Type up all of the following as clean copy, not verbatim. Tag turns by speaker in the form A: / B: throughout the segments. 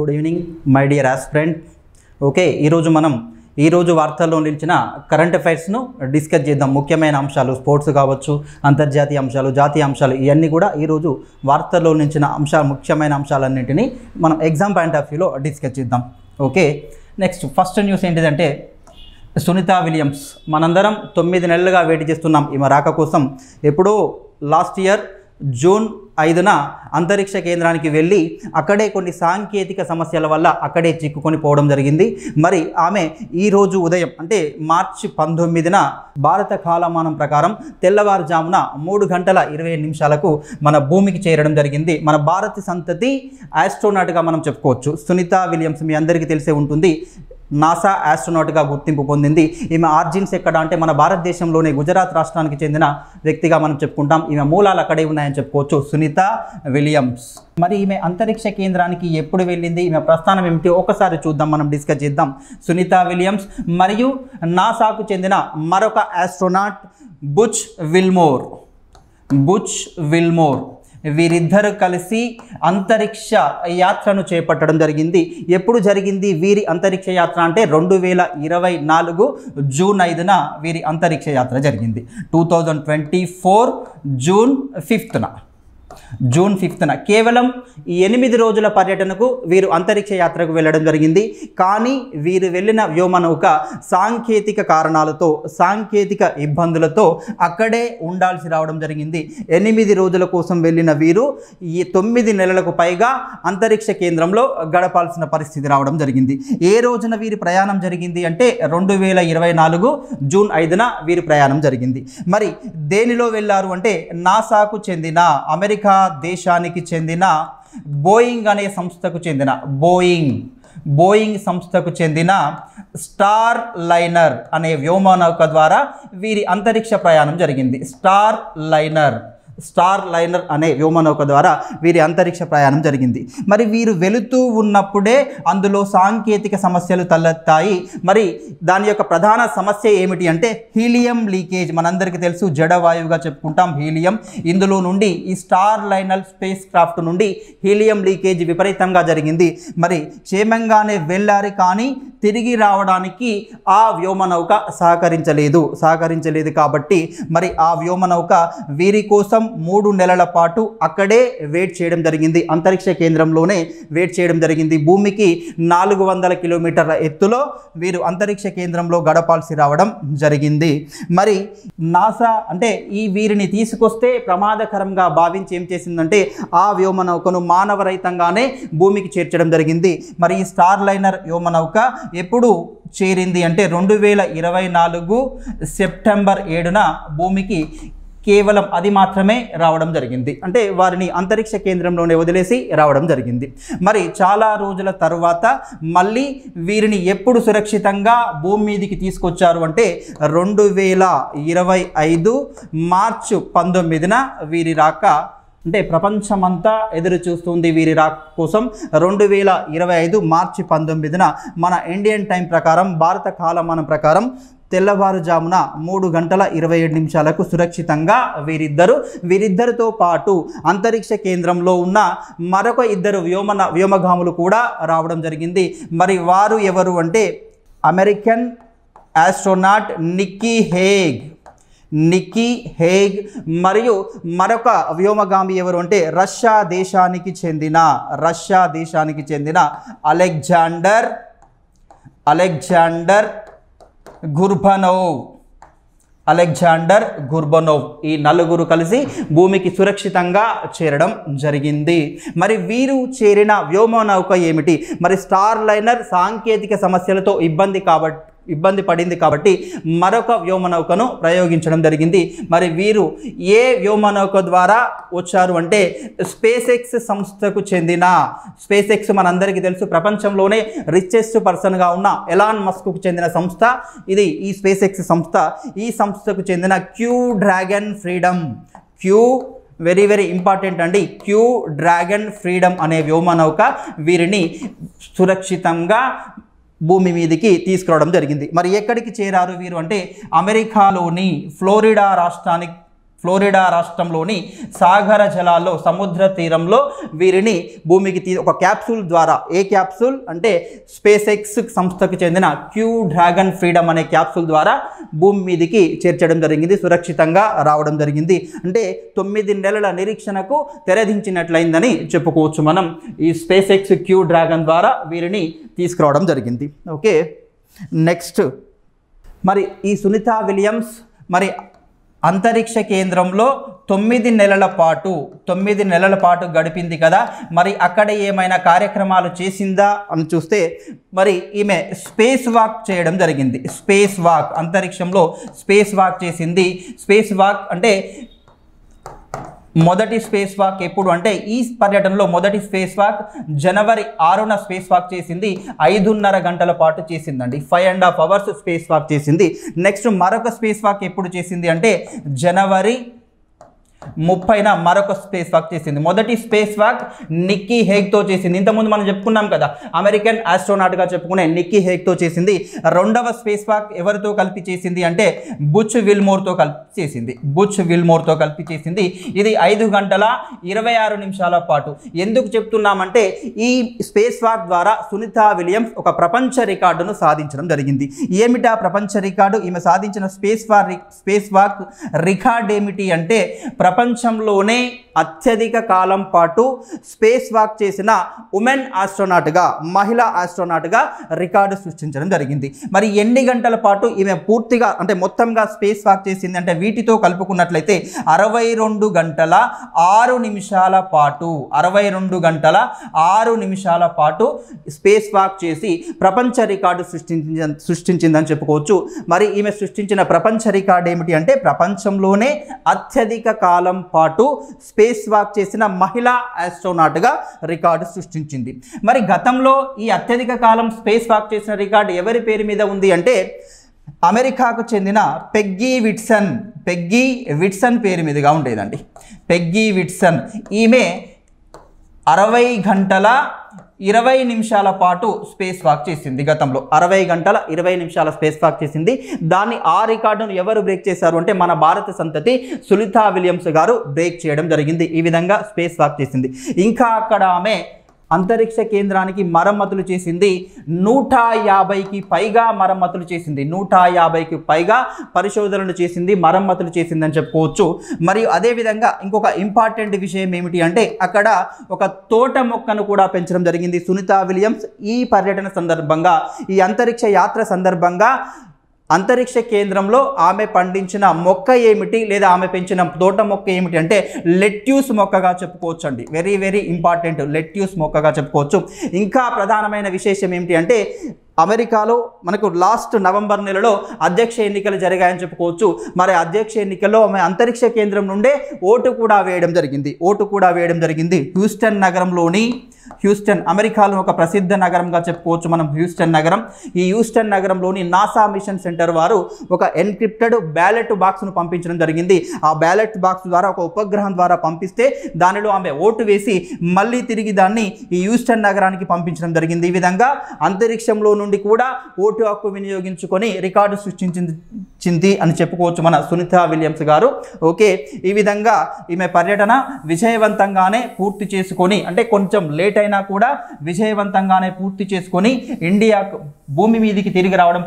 A: Good evening my dear aspirant. Okay, ఈరోజు వార్తల్లో నిలిచిన కరెంట్ అఫైర్స్ను డిస్కస్ చేద్దాం. ముఖ్యమైన అంశాలు స్పోర్ట్స్ కావచ్చు, అంతర్జాతీయ అంశాలు, జాతీయ అంశాలు, ఇవన్నీ కూడా ఈరోజు వార్తల్లో నిలిచిన ముఖ్యమైన అంశాలన్నింటినీ మనం ఎగ్జామ్ పాయింట్ ఆఫ్ వ్యూలో డిస్కస్ చేద్దాం. ఓకే, నెక్స్ట్ ఫస్ట్ న్యూస్ ఏంటిదంటే సునీత విలియమ్స్. మనందరం 9 నెలలుగా వెయిట్ చేస్తున్నాం ఈమె రాక కోసం. ఎప్పుడో లాస్ట్ ఇయర్ జూన్ 5న అంతరిక్ష కేంద్రానికి వెళ్ళి అక్కడే కొన్ని సాంకేతిక సమస్యల వల్ల అక్కడే చిక్కుకొని పోవడం జరిగింది. మరి ఆమె ఈరోజు ఉదయం అంటే మార్చి 19న భారత కాలమానం ప్రకారం తెల్లవారుజామున 3 గంటల 27 నిమిషాలకు మన భూమికి చేరడం జరిగింది. మన భారత సంతతి ఆస్ట్రోనాట్గా మనం చెప్పుకోవచ్చు. సునీత విలియమ్స్ మీ అందరికీ తెలిసే ఉంటుంది. నాసా ఆస్ట్రోనాట్గా గుర్తింపు పొందింది. ఈమె ఆర్జిన్స్ ఎక్కడ అంటే మన భారతదేశంలోనే గుజరాత్ రాష్ట్రానికి చెందిన వ్యక్తిగా మనం చెప్పుకుంటాం. ఈమె మూలాలు అక్కడే ఉన్నాయని చెప్పుకోవచ్చు, సునీత విలియమ్స్. మరి ఈమె అంతరిక్ష కేంద్రానికి ఎప్పుడు వెళ్ళింది, ఈమె ప్రస్థానం ఏమిటి ఒకసారి చూద్దాం, మనం డిస్కస్ చేద్దాం. సునీత విలియమ్స్ మరియు నాసాకు చెందిన మరొక ఆస్ట్రోనాట్ బుచ్ విల్మోర్ వీరిద్దరు కలిసి అంతరిక్ష యాత్రను చేపట్టడం జరిగింది. ఎప్పుడు జరిగింది వీరి అంతరిక్ష యాత్ర అంటే 2024 జూన్ 5న వీరి అంతరిక్ష యాత్ర జరిగింది. 2024 జూన్ 5న కేవలం 8 రోజుల పర్యటనకు వీరు అంతరిక్ష యాత్రకు వెళ్ళడం జరిగింది. కానీ వీరు వెళ్ళిన వ్యోమనౌక సాంకేతిక కారణాలతో, సాంకేతిక ఇబ్బందులతో అక్కడే ఉండాల్సి రావడం జరిగింది. 8 రోజుల కోసం వెళ్ళిన వీరు ఈ 9 నెలలకు పైగా అంతరిక్ష కేంద్రంలో గడపాల్సిన పరిస్థితి రావడం జరిగింది. ఏ రోజున వీరి ప్రయాణం జరిగింది అంటే 2024 జూన్ 5న వీరి ప్రయాణం జరిగింది. మరి దేనిలో వెళ్ళారు అంటే నాసాకు చెందిన, అమెరికా దేశానికి చెందిన బోయింగ్ అనే సంస్థకు చెందిన బోయింగ్ సంస్థకు చెందిన స్టార్ లైనర్ అనే వ్యోమనౌక ద్వారా వీరి అంతరిక్ష ప్రయాణం జరిగింది. స్టార్ లైనర్ అనే వ్యోమనౌక ద్వారా వీరి అంతరిక్ష ప్రయాణం జరిగింది. మరి వీరు వెళుతూ ఉన్నప్పుడే అందులో సాంకేతిక సమస్యలు తలెత్తాయి. మరి దాని యొక్క ప్రధాన సమస్య ఏమిటి అంటే హీలియం లీకేజ్. మనందరికీ తెలుసు, జడవాయువుగా చెప్పుకుంటాం హీలియం. ఇందులో నుండి ఈ స్టార్ లైనర్ స్పేస్ క్రాఫ్ట్ నుండి హీలియం లీకేజ్ విపరీతంగా జరిగింది. మరి క్షేమంగానే వెళ్ళారు, కానీ తిరిగి రావడానికి ఆ వ్యోమనౌక సహకరించలేదు కాబట్టి మరి ఆ వ్యోమనౌక వీరి కోసం 3 నెలల పాటు అక్కడే వెయిట్ చేయడం జరిగింది. అంతరిక్ష కేంద్రంలోనే వెయిట్ చేయడం జరిగింది. భూమికి 400 కిలోమీటర్ల ఎత్తులో వీరు అంతరిక్ష కేంద్రంలో గడపాల్సి రావడం జరిగింది. మరి నాసా అంటే ఈ వీరిని తీసుకొస్తే ప్రమాదకరంగా భావించి ఏం చేసిందంటే ఆ వ్యోమనౌకను మానవరహితంగానే భూమికి చేర్చడం జరిగింది. మరి ఈ స్టార్ లైనర్ వ్యోమనౌక ఎప్పుడు చేరింది అంటే 2024 సెప్టెంబర్ 7న భూమికి కేవలం అది మాత్రమే రావడం జరిగింది. అంటే వారిని అంతరిక్ష కేంద్రంలోనే వదిలేసి రావడం జరిగింది. మరి చాలా రోజుల తర్వాత మళ్ళీ వీరిని ఎప్పుడు సురక్షితంగా భూమి మీదకి తీసుకొచ్చారు అంటే 2025 మార్చి 19న వీరి రాక, అంటే ప్రపంచమంతా ఎదురు చూస్తుంది వీరి రాక కోసం. 2025 మార్చి 19న మన ఇండియన్ టైం ప్రకారం, భారత కాలమానం ప్రకారం తెల్లవారుజామున 3 గంటల 27 నిమిషాలకు సురక్షితంగా వీరిద్దరితో పాటు అంతరిక్ష కేంద్రంలో ఉన్న మరొక 2 వ్యోమగాములు కూడా రావడం జరిగింది. మరి వారు ఎవరు అంటే అమెరికన్ ఆస్ట్రోనాట్ నిక్కీ హేగ్ మరియు మరొక వ్యోమగామి ఎవరు అంటే రష్యా దేశానికి చెందిన అలెగ్జాండర్ గుర్బనోవ్. ఈ 4 కలిసి భూమికి సురక్షితంగా చేరడం జరిగింది. మరి వీరు చేరిన వ్యోమనౌక ఏమిటి? మరి స్టార్ లైనర్ సాంకేతిక సమస్యలతో ఇబ్బంది పడింది కాబట్టి మరొక వ్యోమనౌకను ప్రయోగించడం జరిగింది. మరి వీరు ఏ వ్యోమనౌక ద్వారా వచ్చారు అంటే స్పేస్ ఎక్స్ సంస్థకు చెందిన, స్పేస్ ఎక్స్ మనందరికీ తెలుసు ప్రపంచంలోనే రిచెస్ట్ పర్సన్గా ఉన్న ఎలాన్ మస్క్కు చెందిన సంస్థ ఇది. ఈ స్పేస్ ఎక్స్ సంస్థ, ఈ సంస్థకు చెందిన క్రూ డ్రాగన్ వెరీ ఇంపార్టెంట్ అండి, క్రూ డ్రాగన్ ఫ్రీడమ్ అనే వ్యోమనౌక వీరిని సురక్షితంగా భూమి మీదకి తీసుకురావడం జరిగింది. మరి ఎక్కడికి చేరారు వీరు అంటే అమెరికాలోని ఫ్లోరిడా రాష్ట్రానికి ఫ్లోరిడా రాష్ట్రంలోని సాగర జలాల్లో సముద్ర తీరంలో వీరిని భూమికి ఒక క్యాప్సూల్ ద్వారా, ఏ క్యాప్సూల్ అంటే స్పేస్ ఎక్స్ సంస్థకు చెందిన క్యూ డ్రాగన్ ఫ్రీడమ్ అనే క్యాప్సూల్ ద్వారా భూమి మీదకి చేర్చడం జరిగింది, సురక్షితంగా రావడం జరిగింది. అంటే 9 నెలల నిరీక్షణకు తెరదించినట్లయిందని చెప్పుకోవచ్చు మనం. ఈ స్పేస్ ఎక్స్ క్యూ డ్రాగన్ ద్వారా వీరిని తీసుకురావడం జరిగింది. ఓకే, నెక్స్ట్ మరి ఈ సునీత విలియమ్స్ మరి అంతరిక్ష కేంద్రంలో 9 నెలల పాటు గడిపింది కదా. మరి అక్కడ ఏమైనా కార్యక్రమాలు చేసిందా అని చూస్తే మరి ఈమె స్పేస్ వాక్ చేయడం జరిగింది. స్పేస్ వాక్, అంతరిక్షంలో స్పేస్ వాక్ చేసింది. స్పేస్ వాక్ అంటే మొదటి స్పేస్ వాక్ ఎప్పుడు అంటే ఈ పర్యటనలో మొదటి స్పేస్ వాక్ జనవరి 6న స్పేస్ వాక్ చేసింది. 5.5 గంటల పాటు చేసిందండి. 5.5 అవర్స్ స్పేస్ వాక్ చేసింది. నెక్స్ట్ మరొక స్పేస్ వాక్ ఎప్పుడు చేసింది అంటే జనవరి 30న మరొక స్పేస్ వాక్ చేసింది. మొదటి స్పేస్ వాక్ నిక్కీ హేగ్తో చేసింది. ఇంతకుముందు మనం చెప్పుకున్నాం కదా, అమెరికన్ ఆస్ట్రోనాట్గా చెప్పుకునే నిక్కీ హేగ్తో చేసింది. రెండవ స్పేస్ వాక్ ఎవరితో కలిపి చేసింది అంటే బుచ్ విల్మోర్తో కలిపి చేసింది. ఇది 5 గంటల 26 నిమిషాల పాటు. ఎందుకు చెప్తున్నామంటే ఈ స్పేస్ వాక్ ద్వారా సునీత విలియమ్స్ ఒక ప్రపంచ రికార్డును సాధించడం జరిగింది. ఏమిటా ప్రపంచ రికార్డు? ఈమె సాధించిన స్పేస్ వాక్ రికార్డ్ ఏమిటి అంటే ప్రపంచంలోనే అత్యధిక కాలం పాటు స్పేస్ వాక్ చేసిన ఉమెన్ ఆస్ట్రోనాట్గా, మహిళా ఆస్ట్రోనాట్గా రికార్డు సృష్టించడం జరిగింది. మరి ఎన్ని గంటల పాటు ఈమె పూర్తిగా అంటే మొత్తంగా స్పేస్ వాక్ చేసింది అంటే వీటితో కలుపుకున్నట్లయితే 62 గంటల 6 నిమిషాల పాటు 62 నిమిషాల పాటు స్పేస్ వాక్ చేసి ప్రపంచ రికార్డు సృష్టించిందని చెప్పుకోవచ్చు. మరి ఈమె సృష్టించిన ప్రపంచ రికార్డు ఏమిటి అంటే ప్రపంచంలోనే అత్యధిక కాలం పాటు స్పేస్ వాక్ చేసిన మహిళా ఆస్ట్రోనాట్గా రికార్డు సృష్టించింది. మరి గతంలో ఈ అత్యధిక కాలం స్పేస్ వాక్ చేసిన రికార్డు ఎవరి పేరు మీద ఉంది అంటే అమెరికాకు చెందిన పెగ్గీ విట్సన్ పేరు మీదుగా ఉండేదండి. పెగ్గీ విట్సన్ ఈమె 60 గంటల 20 నిమిషాల పాటు స్పేస్ వాక్ చేసింది. గతంలో 60 గంటల 20 నిమిషాల స్పేస్ వాక్ చేసింది. ఆ రికార్డును ఎవరు బ్రేక్ చేశారు అంటే మన భారత సంతతి సునీత విలియమ్స్ గారు బ్రేక్ చేయడం జరిగింది. ఈ విధంగా స్పేస్ వాక్ చేసింది. ఇంకా అక్కడ ఆమె అంతరిక్ష కేంద్రానికి మరమ్మతులు చేసింది. 150కి పైగా మరమ్మతులు చేసింది. 150కి పైగా పరిశోధనలు చేసింది, మరమ్మతులు చేసిందని చెప్పుకోవచ్చు. మరియు అదేవిధంగా ఇంకొక ఇంపార్టెంట్ విషయం ఏమిటి అంటే అక్కడ ఒక తోట మొక్కను కూడా పెంచడం జరిగింది. సునీత విలియమ్స్ ఈ పర్యటన సందర్భంగా, ఈ అంతరిక్ష యాత్ర సందర్భంగా అంతరిక్ష కేంద్రంలో ఆమె పండించిన మొక్క ఏమిటి లేదా ఆమె పెంచిన తోట మొక్క ఏమిటి అంటే లెట్యూస్ మొక్కగా చెప్పుకోవచ్చు అండి. వెరీ వెరీ ఇంపార్టెంట్, లెట్యూస్ మొక్కగా చెప్పుకోవచ్చు. ఇంకా ప్రధానమైన విశేషం ఏమిటి అంటే అమెరికాలో మనకు లాస్ట్ నవంబర్ నెలలో అధ్యక్ష ఎన్నికలు జరిగాయని చెప్పుకోవచ్చు. మరి అధ్యక్ష ఎన్నికల్లో ఆమె అంతరిక్ష కేంద్రం నుండే ఓటు కూడా వేయడం జరిగింది. హ్యూస్టన్ అమెరికాలో ఒక ప్రసిద్ధ నగరంగా చెప్పుకోవచ్చు మనం హ్యూస్టన్ నగరం. ఈ హ్యూస్టన్ నగరంలోని నాసా మిషన్ సెంటర్ వారు ఒక ఎన్క్రిప్టెడ్ బ్యాలెట్ బాక్స్ను పంపించడం జరిగింది. ఆ బ్యాలెట్ బాక్స్ ద్వారా ఒక ఉపగ్రహం ద్వారా పంపిస్తే దానిలో ఆమె ఓటు వేసి మళ్ళీ తిరిగి దాన్ని ఈ హ్యూస్టన్ నగరానికి పంపించడం జరిగింది. ఈ విధంగా అంతరిక్షంలో నుండి కూడా ఓటు హక్కు వినియోగించుకొని రికార్డు సృష్టించింది అని చెప్పుకోవచ్చు మన సునీత విలియమ్స్ గారు. ఓకే, ఈ విధంగా ఈమె పర్యటన విజయవంతంగానే పూర్తి చేసుకొని, అంటే కొంచెం లేట్ అయినా కూడా విజయవంతంగానే పూర్తి చేసుకొని ఇండియా భూమి మీదికి తిరిగి రావడం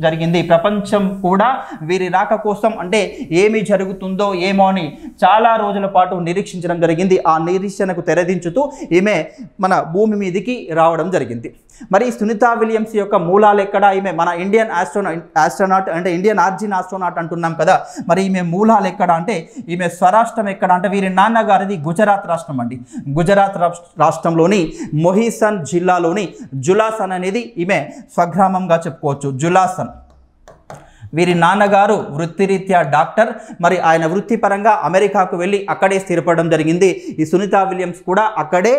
A: జరిగింది. ప్రపంచం కూడా వీరి రాక కోసం అంటే ఏమి జరుగుతుందో ఏమో అని చాలా రోజుల పాటు నిరీక్షించడం జరిగింది. ఆ నిరీక్షణకు తెరదించుతూ ఈమె మన భూమి మీదికి రావడం జరిగింది. మరి సునీత విలియమ్స్ యొక్క మూలాలు ఎక్కడ? ఈమె మన ఇండియన్ ఆస్ట్రోనాట్ అంటే ఇండియన్ ఆర్జిన్ ఆస్ట్రోనాట్ అంటున్నాం కదా. మరి ఈమె మూలాలు ఎక్కడ అంటే ఈమె స్వరాష్ట్రం ఎక్కడ అంటే వీరి నాన్నగారిది గుజరాత్ రాష్ట్రం అండి. గుజరాత్ రాష్ట్రంలోని మొహిసన్ జిల్లాలోని జులాసన్ అనేది ఈమె స్వగ్రామంగా చెప్పుకోవచ్చు. జులాసన్. వీరి నాన్నగారు వృత్తిరీత్యా డాక్టర్. మరి ఆయన వృత్తిపరంగా అమెరికాకు వెళ్ళి అక్కడే స్థిరపడడం జరిగింది. ఈ సునీత విలియమ్స్ కూడా అక్కడే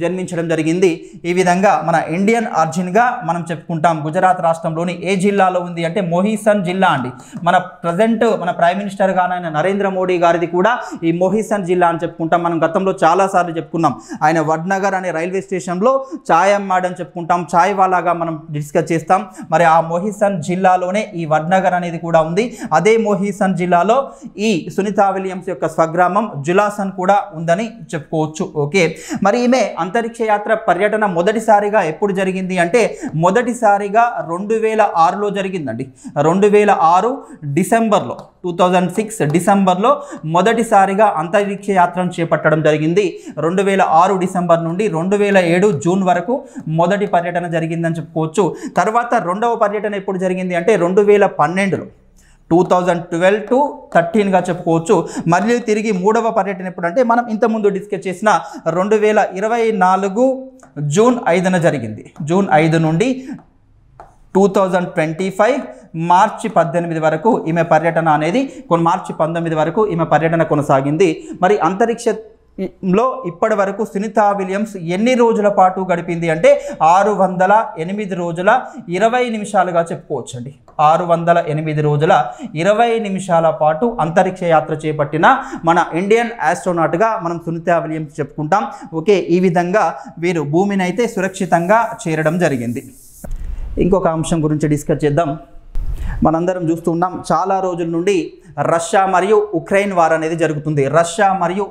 A: జన్మించడం జరిగింది. ఈ విధంగా మన ఇండియన్ ఆరిజిన్గా మనం చెప్పుకుంటాం. గుజరాత్ రాష్ట్రంలోని ఏ జిల్లాలో ఉంది అంటే మొహిసన్ జిల్లా అండి. మన ప్రజెంట్ మన ప్రైమ్ మినిస్టర్ గారైన నరేంద్ర మోడీ గారిది కూడా ఈ మొహిసన్ జిల్లా అని చెప్పుకుంటాం. మనం గతంలో చాలాసార్లు చెప్పుకున్నాం. ఆయన వడ్నగర్ అనే రైల్వే స్టేషన్లో ఛాయ్ అమ్మాడని చెప్పుకుంటాం. ఛాయ్ వాలాగా మనం డిస్కస్ చేస్తాం. మరి ఆ మొహిసన్ జిల్లాలోనే ఈ వడ్నగర్ అనేది కూడా ఉంది. అదే మొహిసన్ జిల్లాలో ఈ సునీతా విలియమ్స్ యొక్క స్వగ్రామం జులాసన్ కూడా ఉందని చెప్పుకోవచ్చు. ఓకే, మరి ఈమె అంతరిక్ష యాత్ర పర్యటన మొదటిసారిగా ఎప్పుడు జరిగింది అంటే మొదటిసారిగా 2006లో జరిగిందండి. 2006 డిసెంబర్లో 2006 డిసెంబర్లో మొదటిసారిగా అంతరిక్ష యాత్రను చేపట్టడం జరిగింది. 2006 డిసెంబర్ నుండి 2007 జూన్ వరకు మొదటి పర్యటన జరిగిందని చెప్పుకోవచ్చు. తర్వాత రెండవ పర్యటన ఎప్పుడు జరిగింది అంటే 2012లో 2012 to 13గా చెప్పుకోవచ్చు. మళ్ళీ తిరిగి మూడవ పర్యటన ఎప్పుడు అంటే మనం ఇంతకుముందు డిస్కస్ చేసిన 2024 జూన్ 5న జరిగింది. జూన్ 5 నుండి 2025 మార్చి 18 వరకు ఈమె పర్యటన అనేది మార్చి 19 వరకు ఈమె పర్యటన కొనసాగింది. మరి అంతరిక్షంలో ఇప్పటి వరకు సునీతా విలియమ్స్ ఎన్ని రోజుల పాటు గడిపింది అంటే 608 రోజుల 20 నిమిషాలుగా చెప్పుకోవచ్చు అండి. 608 రోజుల 20 నిమిషాల పాటు అంతరిక్ష యాత్ర చేపట్టిన మన ఇండియన్ ఆస్ట్రోనాట్గా మనం సునీతా విలియమ్స్ చెప్పుకుంటాం. ఓకే, ఈ విధంగా వీరు భూమిని అయితే సురక్షితంగా చేరడం జరిగింది. ఇంకొక అంశం గురించి డిస్కస్ చేద్దాం. మనందరం చూస్తున్నాం చాలా రోజుల నుండి రష్యా మరియు ఉక్రెయిన్ వార్ అనేది జరుగుతుంది. రష్యా మరియు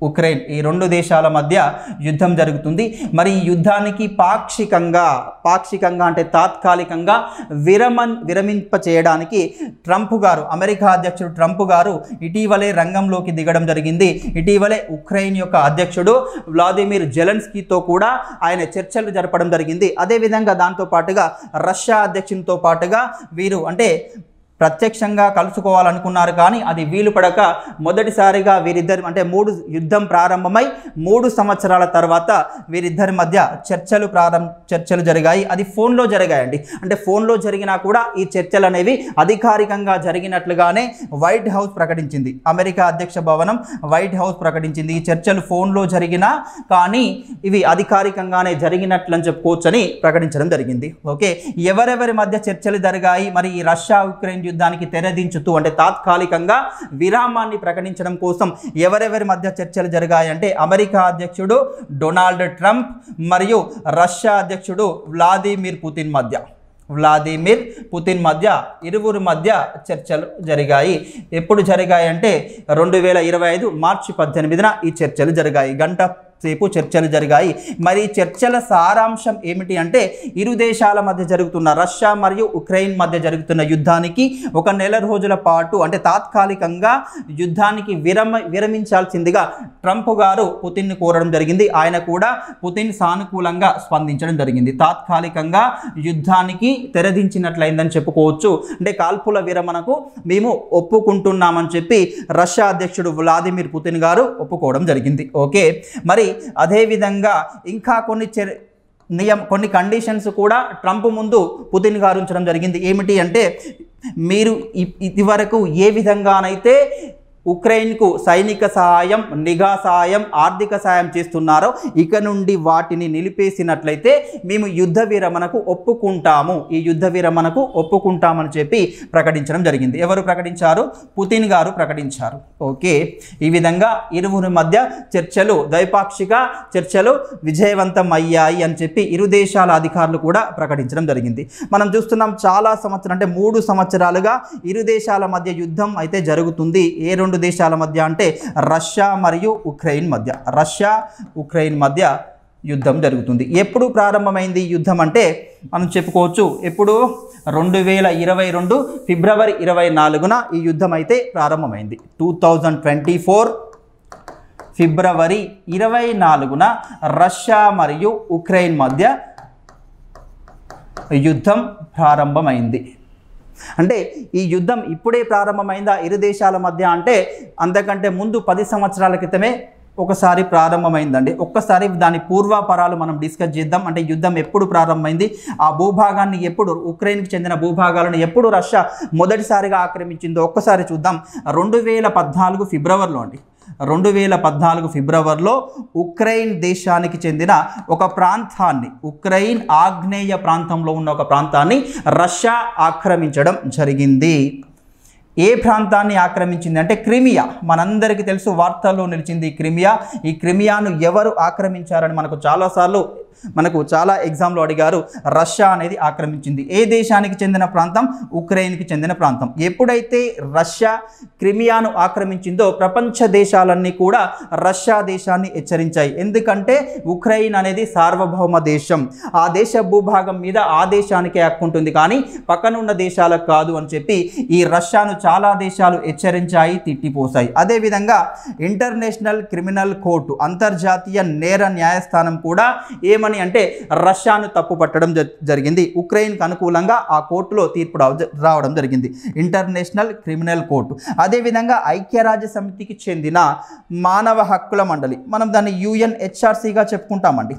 A: ఉక్రెయిన్ ఈ రెండు దేశాల మధ్య యుద్ధం జరుగుతుంది. మరి ఈ యుద్ధానికి పాక్షికంగా అంటే తాత్కాలికంగా విరమింప చేయడానికి ట్రంప్ గారు, అమెరికా అధ్యక్షుడు ట్రంప్ గారు ఇటీవలే రంగంలోకి దిగడం జరిగింది. ఇటీవలే ఉక్రెయిన్ యొక్క అధ్యక్షుడు వ్లాదిమిర్ జెలెన్స్కీతో కూడా ఆయన చర్చలు జరపడం జరిగింది. అదేవిధంగా దాంతో పాటుగా రష్యా అధ్యక్షునితో పాటుగా వీరు అంటే ప్రత్యక్షంగా కలుసుకోవాలనుకున్నారు. కానీ అది వీలు పడక మొదటిసారిగా వీరిద్దరి అంటే యుద్ధం ప్రారంభమై 3 సంవత్సరాల తర్వాత వీరిద్దరి మధ్య చర్చలు జరిగాయి. అది ఫోన్లో జరిగాయండి. అంటే ఫోన్లో జరిగినా కూడా ఈ చర్చలు అనేవి అధికారికంగా జరిగినట్లుగానే వైట్ హౌస్ ప్రకటించింది. అమెరికా అధ్యక్ష భవనం వైట్ హౌస్ ప్రకటించింది. ఈ చర్చలు ఫోన్లో జరిగినా కానీ ఇవి అధికారికంగానే జరిగినట్లని చెప్పుకోవచ్చని ప్రకటించడం జరిగింది. ఓకే, ఎవరెవరి మధ్య చర్చలు జరిగాయి మరి ఈ రష్యా ఉక్రెయిన్ యుద్ధానికి తెరదించుతూ అంటే తాత్కాలికంగా విరామాన్ని ప్రకటించడం కోసం ఎవరెవరి మధ్య చర్చలు జరిగాయంటే అమెరికా అధ్యక్షుడు డొనాల్డ్ ట్రంప్ మరియు రష్యా అధ్యక్షుడు వ్లాదిమిర్ పుతిన్ మధ్య ఇరువురి మధ్య చర్చలు జరిగాయి. ఎప్పుడు జరిగాయి అంటే 2025 మార్చి 18న ఈ చర్చలు జరిగాయి. గంట సేపు చర్చలు జరిగాయి. మరి చర్చల సారాంశం ఏమిటి అంటే ఇరు దేశాల మధ్య జరుగుతున్న రష్యా మరియు ఉక్రెయిన్ మధ్య జరుగుతున్న యుద్ధానికి 1 నెల రోజుల పాటు అంటే తాత్కాలికంగా యుద్ధానికి విరమించాల్సిందిగా ట్రంప్ గారు పుతిన్ని కోరడం జరిగింది. ఆయన కూడా పుతిన్ సానుకూలంగా స్పందించడం జరిగింది. తాత్కాలికంగా యుద్ధానికి తెరదించినట్లయిందని చెప్పుకోవచ్చు. అంటే కాల్పుల విరమణకు మేము ఒప్పుకుంటున్నామని చెప్పి రష్యా అధ్యక్షుడు వ్లాదిమిర్ పుతిన్ గారు ఒప్పుకోవడం జరిగింది. ఓకే, మరి అదేవిధంగా ఇంకా కొన్ని కండిషన్స్ కూడా ట్రంప్ ముందు పుతిన్ గారు ఉంచడం జరిగింది. ఏమిటి అంటే మీరు ఇదివరకు ఏ విధంగానైతే ఉక్రెయిన్కు సైనిక సహాయం, నిఘా సహాయం, ఆర్థిక సహాయం చేస్తున్నారో ఇక నుండి వాటిని నిలిపేసినట్లయితే మేము యుద్ధ విరమణకు ఒప్పుకుంటాము, ఈ యుద్ధ విరమణకు ఒప్పుకుంటామని చెప్పి ప్రకటించడం జరిగింది. ఎవరు ప్రకటించారు? పుతిన్ గారు ప్రకటించారు. ఓకే, ఈ విధంగా ఇరువురి మధ్య ద్వైపాక్షిక చర్చలు విజయవంతం అయ్యాయి అని చెప్పి ఇరు దేశాల అధికారులు కూడా ప్రకటించడం జరిగింది. మనం చూస్తున్నాం చాలా సంవత్సరాలు అంటే 3 సంవత్సరాలుగా ఇరు దేశాల మధ్య యుద్ధం అయితే జరుగుతుంది. ఏ 2 దేశాల మధ్య అంటే రష్యా మరియు ఉక్రెయిన్ మధ్య యుద్ధం జరుగుతుంది. ఎప్పుడు ప్రారంభమైంది యుద్ధం అంటే మనం చెప్పుకోవచ్చు ఎప్పుడు 2022 ఫిబ్రవరి 24న ఈ యుద్ధం అయితే ప్రారంభమైంది. 2024 ఫిబ్రవరి 24న రష్యా మరియు ఉక్రెయిన్ మధ్య యుద్ధం ప్రారంభమైంది. అంటే ఈ యుద్ధం ఇప్పుడే ప్రారంభమైందా ఇరు దేశాల మధ్య అంటే అంతకంటే ముందు 10 సంవత్సరాల క్రితమే ఒకసారి ప్రారంభమైందండి. ఒక్కసారి దాని పూర్వాపరాలు మనం డిస్కస్ చేద్దాం. అంటే యుద్ధం ఎప్పుడు ప్రారంభమైంది, ఆ భూభాగాన్ని ఎప్పుడు, ఉక్రెయిన్కి చెందిన భూభాగాలను ఎప్పుడు రష్యా మొదటిసారిగా ఆక్రమించిందో ఒక్కసారి చూద్దాం. 2014 ఫిబ్రవరిలో అండి, 2014 ఫిబ్రవరిలో ఉక్రెయిన్ దేశానికి చెందిన ఒక ప్రాంతాన్ని, ఉక్రెయిన్ ఆగ్నేయ ప్రాంతంలో ఉన్న ఒక ప్రాంతాన్ని రష్యా ఆక్రమించడం జరిగింది. ఏ ప్రాంతాన్ని ఆక్రమించింది అంటే క్రిమియా. మనందరికీ తెలుసు, వార్తల్లో నిలిచింది క్రిమియా. ఈ క్రిమియాను ఎవరు ఆక్రమించారని మనకు చాలా ఎగ్జామ్లో అడిగారు. రష్యా అనేది ఆక్రమించింది. ఏ దేశానికి చెందిన ప్రాంతం? ఉక్రెయిన్కి చెందిన ప్రాంతం. ఎప్పుడైతే రష్యా క్రిమియాను ఆక్రమించిందో ప్రపంచ దేశాలన్నీ కూడా రష్యా దేశాన్ని హెచ్చరించాయి. ఎందుకంటే ఉక్రెయిన్ అనేది సార్వభౌమ దేశం, ఆ దేశ భూభాగం మీద ఆ దేశానికే హక్కు ఉంటుంది, కానీ పక్కనున్న దేశాలకు కాదు అని చెప్పి ఈ రష్యాను చాలా దేశాలు హెచ్చరించాయి, తిట్టిపోసాయి. అదేవిధంగా ఇంటర్నేషనల్ క్రిమినల్ కోర్టు, అంతర్జాతీయ నేర న్యాయస్థానం కూడా ఏమని అంటే రష్యాను తప్పుపట్టడం జరిగింది. ఉక్రెయిన్కు అనుకూలంగా ఆ కోర్టులో తీర్పు రావడం జరిగింది, ఇంటర్నేషనల్ క్రిమినల్ కోర్టు. అదేవిధంగా ఐక్యరాజ్య సమితికి చెందిన మానవ హక్కుల మండలి, మనం దాన్ని UNHRCగా చెప్పుకుంటామండి.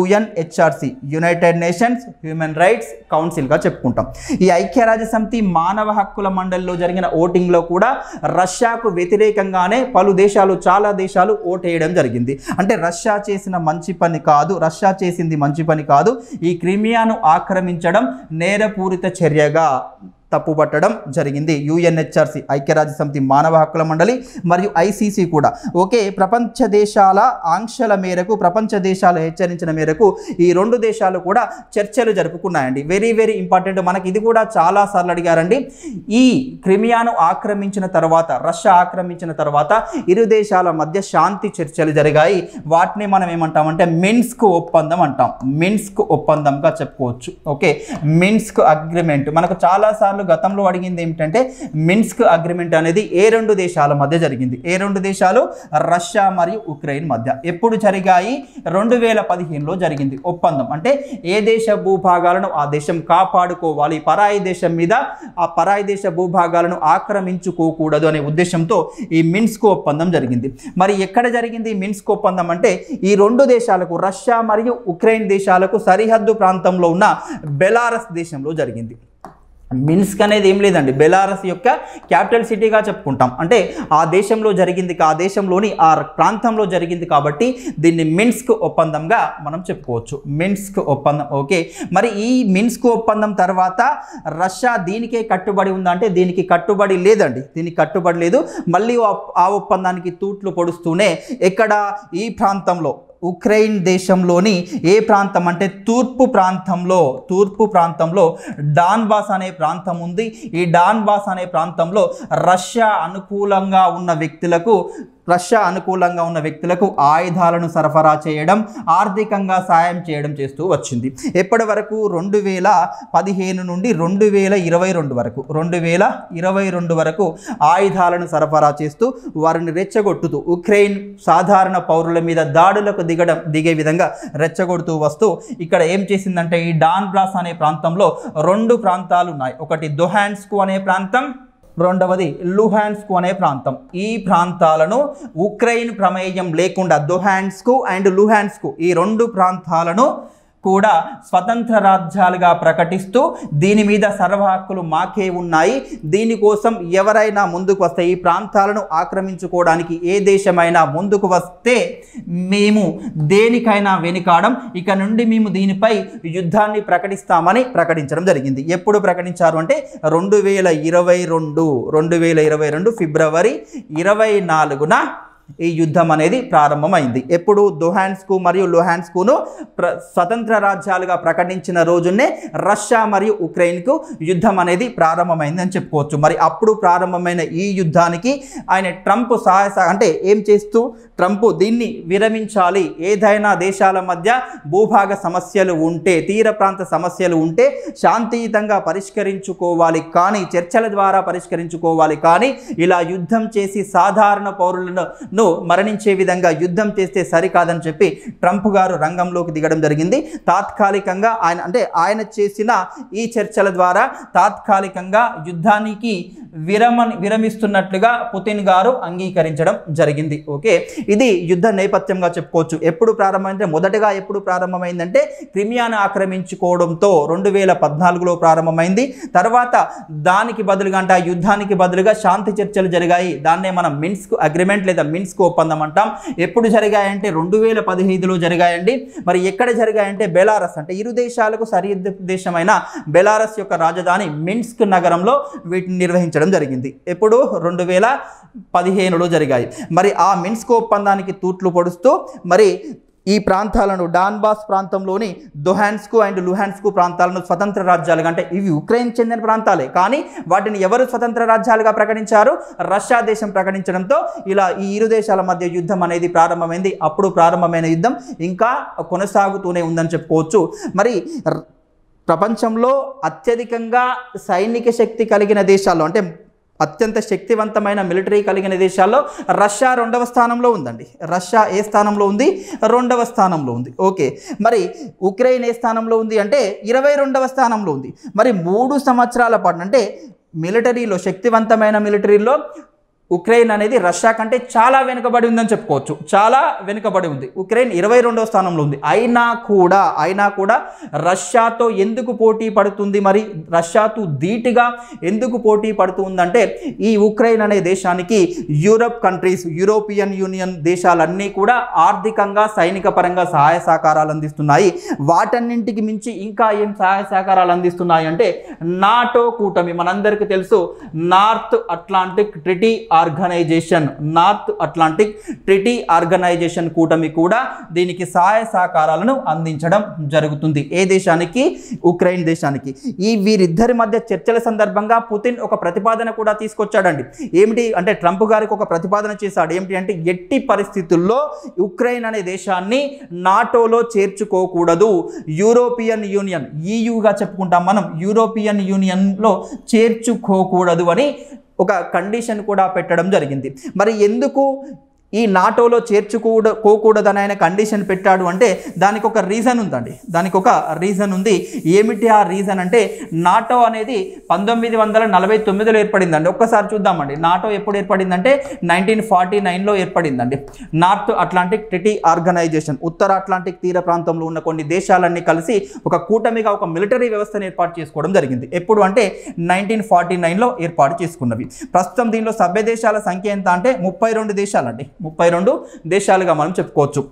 A: UNHRC, United Nations Human Rights కౌన్సిల్గా చెప్పుకుంటాం. ఈ ఐక్యరాజ్య సమితి మానవ హక్కుల మండలిలో జరిగిన ఓటింగ్లో కూడా రష్యాకు వ్యతిరేకంగానే చాలా దేశాలు ఓటేయడం జరిగింది. అంటే రష్యా చేసిన మంచి పని కాదు, రష్యా చేసింది మంచి పని కాదు, ఈ క్రిమియాను ఆక్రమించడం నేరపూరిత చర్యగా తప్పుపట్టడం జరిగింది. UNHRC, ఐక్యరాజ్య సమితి మానవ హక్కుల మండలి, మరియు ICC కూడా. ఓకే, ప్రపంచ దేశాల ఆంక్షల మేరకు, ప్రపంచ దేశాలు హెచ్చరించిన మేరకు ఈ రెండు దేశాలు కూడా చర్చలు జరుపుకున్నాయండి. Very very important. మనకి ఇది కూడా చాలా సార్లు అడిగారండి. ఈ క్రిమియాను ఆక్రమించిన తర్వాత, రష్యా ఆక్రమించిన తర్వాత ఇరు దేశాల మధ్య శాంతి చర్చలు జరిగాయి. వాటిని మనం ఏమంటామంటే మిన్స్క్ ఒప్పందం అంటాం. మిన్స్క్ ఒప్పందంగా చెప్పుకోవచ్చు. Okay, Minsk agreement. మనకు చాలా సార్లు గతంలో అడిగింది ఏమిటంటే మిన్స్క్ అగ్రిమెంట్ అనేది ఏ రెండు దేశాల మధ్య జరిగింది? ఏ రెండు దేశాలు? రష్యా మరియు ఉక్రెయిన్ మధ్య. ఎప్పుడు జరిగాయి? 2015లో జరిగింది ఒప్పందం. అంటే ఏ దేశ భూభాగాలను ఆ దేశం కాపాడుకోవాలి, పరాయి దేశం మీద ఆ పరాయి దేశ భూభాగాలను ఆక్రమించుకోకూడదు అనే ఉద్దేశంతో ఈ మిన్స్క్ ఒప్పందం జరిగింది. మరి ఎక్కడ జరిగింది మిన్స్క్ ఒప్పందం అంటే ఈ రెండు దేశాలకు, రష్యా మరియు ఉక్రెయిన్ దేశాలకు సరిహద్దు ప్రాంతంలో ఉన్న బెలారస్ దేశంలో జరిగింది. మిన్స్క్ అనేది ఏం లేదండి, బెలారస్ యొక్క క్యాపిటల్ సిటీగా చెప్పుకుంటాం. అంటే ఆ దేశంలో జరిగింది, ఆ దేశంలోని ఆ ప్రాంతంలో జరిగింది కాబట్టి దీన్ని మిన్స్క్ ఒప్పందంగా మనం చెప్పుకోవచ్చు. మిన్స్క్ ఒప్పందం. ఓకే, మరి ఈ మిన్స్క్ ఒప్పందం తర్వాత రష్యా దీనికే కట్టుబడి ఉందా అంటే దీనికి కట్టుబడి లేదండి, దీనికి కట్టుబడి లేదు. మళ్ళీ ఆ ఒప్పందానికి తూట్లు పొడుస్తూనే ఎక్కడ ఈ ప్రాంతంలో ఉక్రెయిన్ దేశంలోని ఏ ప్రాంతం అంటే తూర్పు ప్రాంతంలో డాన్బాస్ అనే ప్రాంతం ఉంది. ఈ డాన్బాస్ అనే ప్రాంతంలో రష్యా అనుకూలంగా ఉన్న వ్యక్తులకు ఆయుధాలను సరఫరా చేయడం, ఆర్థికంగా సాయం చేయడం చేస్తూ వచ్చింది. ఎప్పటి వరకు? 2015 నుండి 2022 వరకు ఆయుధాలను సరఫరా చేస్తూ వారిని రెచ్చగొట్టుతూ ఉక్రెయిన్ సాధారణ పౌరుల మీద దాడులకు దిగే విధంగా రెచ్చగొడుతూ వస్తూ ఇక్కడ ఏం చేసిందంటే ఈ డాన్బాస్ అనే ప్రాంతంలో రెండు ప్రాంతాలు ఉన్నాయి. ఒకటి దొహాన్స్క్ అనే ప్రాంతం, రెండవది లుహాన్స్క్ అనే ప్రాంతం. ఈ ప్రాంతాలను ఉక్రెయిన్ ప్రమేయం లేకుండా దొహాన్స్క్ అండ్ లుహాన్స్క్ ఈ రెండు ప్రాంతాలను కూడా స్వతంత్ర రాజ్యాలుగా ప్రకటిస్తూ దీని మీద సర్వ హక్కులు మాకే ఉన్నాయి, దీనికోసం ఎవరైనా ముందుకు వస్తే, ఈ ప్రాంతాలను ఆక్రమించుకోవడానికి ఏ దేశమైనా ముందుకు వస్తే మేము దేనికైనా వెనుకాడం, ఇక నుండి మేము దీనిపై యుద్ధాన్ని ప్రకటిస్తామని ప్రకటించడం జరిగింది. ఎప్పుడు ప్రకటించారు అంటే 2022 ఫిబ్రవరి 24న ఈ యుద్ధం అనేది ప్రారంభమైంది. ఎప్పుడు? దొహాన్స్క్ మరియు లుహాన్స్క్ను స్వతంత్ర రాజ్యాలుగా ప్రకటించిన రోజునే రష్యా మరియు ఉక్రెయిన్కు యుద్ధం అనేది ప్రారంభమైంది అని చెప్పుకోవచ్చు. మరి అప్పుడు ప్రారంభమైన ఈ యుద్ధానికి ఆయన ట్రంప్ అంటే ఏం చేస్తూ ట్రంప్ దీన్ని విరమించాలి, ఏదైనా దేశాల మధ్య భూభాగ సమస్యలు ఉంటే, తీర ప్రాంత సమస్యలు ఉంటే శాంతియుతంగా పరిష్కరించుకోవాలి, కానీ చర్చల ద్వారా పరిష్కరించుకోవాలి, కానీ ఇలా యుద్ధం చేసి సాధారణ పౌరులను ను మరణించే విధంగా యుద్ధం చేస్తే సరికాదని చెప్పి ట్రంప్ గారు రంగంలోకి దిగడం జరిగింది. తాత్కాలికంగా ఆయన చేసిన ఈ చర్చల ద్వారా తాత్కాలికంగా యుద్ధానికి విరమిస్తున్నట్లుగా పుతిన్ గారు అంగీకరించడం జరిగింది. ఓకే, ఇది యుద్ధ నేపథ్యంగా చెప్పుకోవచ్చు. ఎప్పుడు ప్రారంభమైందంటే మొదటగా ఎప్పుడు ప్రారంభమైందంటే క్రిమియాను ఆక్రమించుకోవడంతో 2014లో ప్రారంభమైంది. తర్వాత దానికి బదులుగా అంటే యుద్ధానికి బదులుగా శాంతి చర్చలు జరిగాయి. దాన్నే మనం మిన్స్క్ అగ్రిమెంట్ లేదా మిన్స్క్ ఒప్పందం అంటాం. ఎప్పుడు జరిగాయంటే 2015లో జరిగాయండి. మరి ఎక్కడ జరిగాయంటే బెలారస్, అంటే ఇరు దేశాలకు సరిహద్దు దేశమైన బెలారస్ యొక్క రాజధాని మిన్స్క్ నగరంలో వీటిని నిర్వహించడం జరిగింది. ఎప్పుడు 2015లో జరిగాయి. మరి ఆ మిన్స్క్ ఒప్పందానికి తూట్లు పొడుస్తూ మరి ఈ ప్రాంతాలను డాన్బాస్ ప్రాంతంలోని దొహాన్స్కు అండ్ లుహాన్స్కు ప్రాంతాలను స్వతంత్ర రాజ్యాలుగా, అంటే ఇవి ఉక్రెయిన్ చెందిన ప్రాంతాలే కానీ వాటిని ఎవరు స్వతంత్ర రాజ్యాలుగా ప్రకటించారు? రష్యా దేశం ప్రకటించడంతో ఇలా ఈ ఇరు దేశాల మధ్య యుద్ధం అనేది ప్రారంభమైంది. అప్పుడు ప్రారంభమైన యుద్ధం ఇంకా కొనసాగుతూనే ఉందని చెప్పుకోవచ్చు. మరి ప్రపంచంలో అత్యధికంగా సైనిక శక్తి కలిగిన దేశాల్లో, అంటే అత్యంత శక్తివంతమైన మిలిటరీ కలిగిన దేశాల్లో రష్యా 2వ స్థానంలో ఉందండి. రష్యా ఏ స్థానంలో ఉంది? 2వ స్థానంలో ఉంది. ఓకే, మరి ఉక్రెయిన్ ఏ స్థానంలో ఉంది అంటే 22వ స్థానంలో ఉంది. మరి 3 సంవత్సరాల పాటు అంటే మిలిటరీలో, శక్తివంతమైన మిలిటరీలో ఉక్రెయిన్ అనేది రష్యా కంటే చాలా వెనుకబడి ఉందని చెప్పుకోవచ్చు. చాలా వెనుకబడి ఉంది. ఉక్రెయిన్ 22వ స్థానంలో ఉంది. అయినా కూడా రష్యాతో ఎందుకు పోటీ పడుతుంది? మరి రష్యాతో ధీటుగా ఎందుకు పోటీ పడుతుందంటే ఈ ఉక్రెయిన్ అనే దేశానికి యూరప్ కంట్రీస్, యూరోపియన్ యూనియన్ దేశాలన్నీ కూడా ఆర్థికంగా సైనిక పరంగా సహాయ సహకారాలు అందిస్తున్నాయి. వాటన్నింటికి మించి ఇంకా ఏం సహాయ సహకారాలు అందిస్తున్నాయి అంటే నాటో కూటమి, మనందరికీ తెలుసు నార్త్ అట్లాంటిక్ ట్రిటీ ఆర్గనైజేషన్ కూటమి కూడా దీనికి సహాయ సహకారాలను అందించడం జరుగుతుంది. ఏ దేశానికి? ఉక్రెయిన్ దేశానికి. ఈ వీరిద్దరి మధ్య చర్చల సందర్భంగా పుతిన్ ఒక ప్రతిపాదన కూడా తీసుకొచ్చాడండి. ఏమిటి అంటే ట్రంప్ గారికి ఒక ప్రతిపాదన చేశాడు. ఏమిటి అంటే ఎట్టి పరిస్థితుల్లో ఉక్రెయిన్ అనే దేశాన్ని నాటోలో చేర్చుకోకూడదు, యూరోపియన్ యూనియన్, ఈయూగా చెప్పుకుంటాం మనం, యూరోపియన్ యూనియన్లో చేర్చుకోకూడదు అని ఒక కండిషన్ కూడా పెట్టడం జరిగింది. మరి ఎందుకు ఈ నాటోలో చేర్చుకోకూడదని ఆయన కండిషన్ పెట్టాడు అంటే దానికి ఒక రీజన్ ఉందండి. దానికి ఒక రీజన్ ఉంది. ఏమిటి ఆ రీజన్ అంటే నాటో అనేది 1949లో ఏర్పడిందండి. ఒక్కసారి చూద్దామండి. నాటో ఎప్పుడు ఏర్పడిందంటే 1949లో ఏర్పడిందండి. నార్త్ అట్లాంటిక్ ట్రిటీ ఆర్గనైజేషన్, ఉత్తర అట్లాంటిక్ తీర ప్రాంతంలో ఉన్న కొన్ని దేశాలన్నీ కలిసి ఒక కూటమిగా ఒక మిలిటరీ వ్యవస్థను ఏర్పాటు చేసుకోవడం జరిగింది. ఎప్పుడు అంటే 1949లో ఏర్పాటు చేసుకున్నవి. ప్రస్తుతం దీనిలో సభ్య దేశాల సంఖ్య ఎంత అంటే 32 దేశాలండి. 32 దేశాలుగా మనం చెప్పుకోవచ్చు.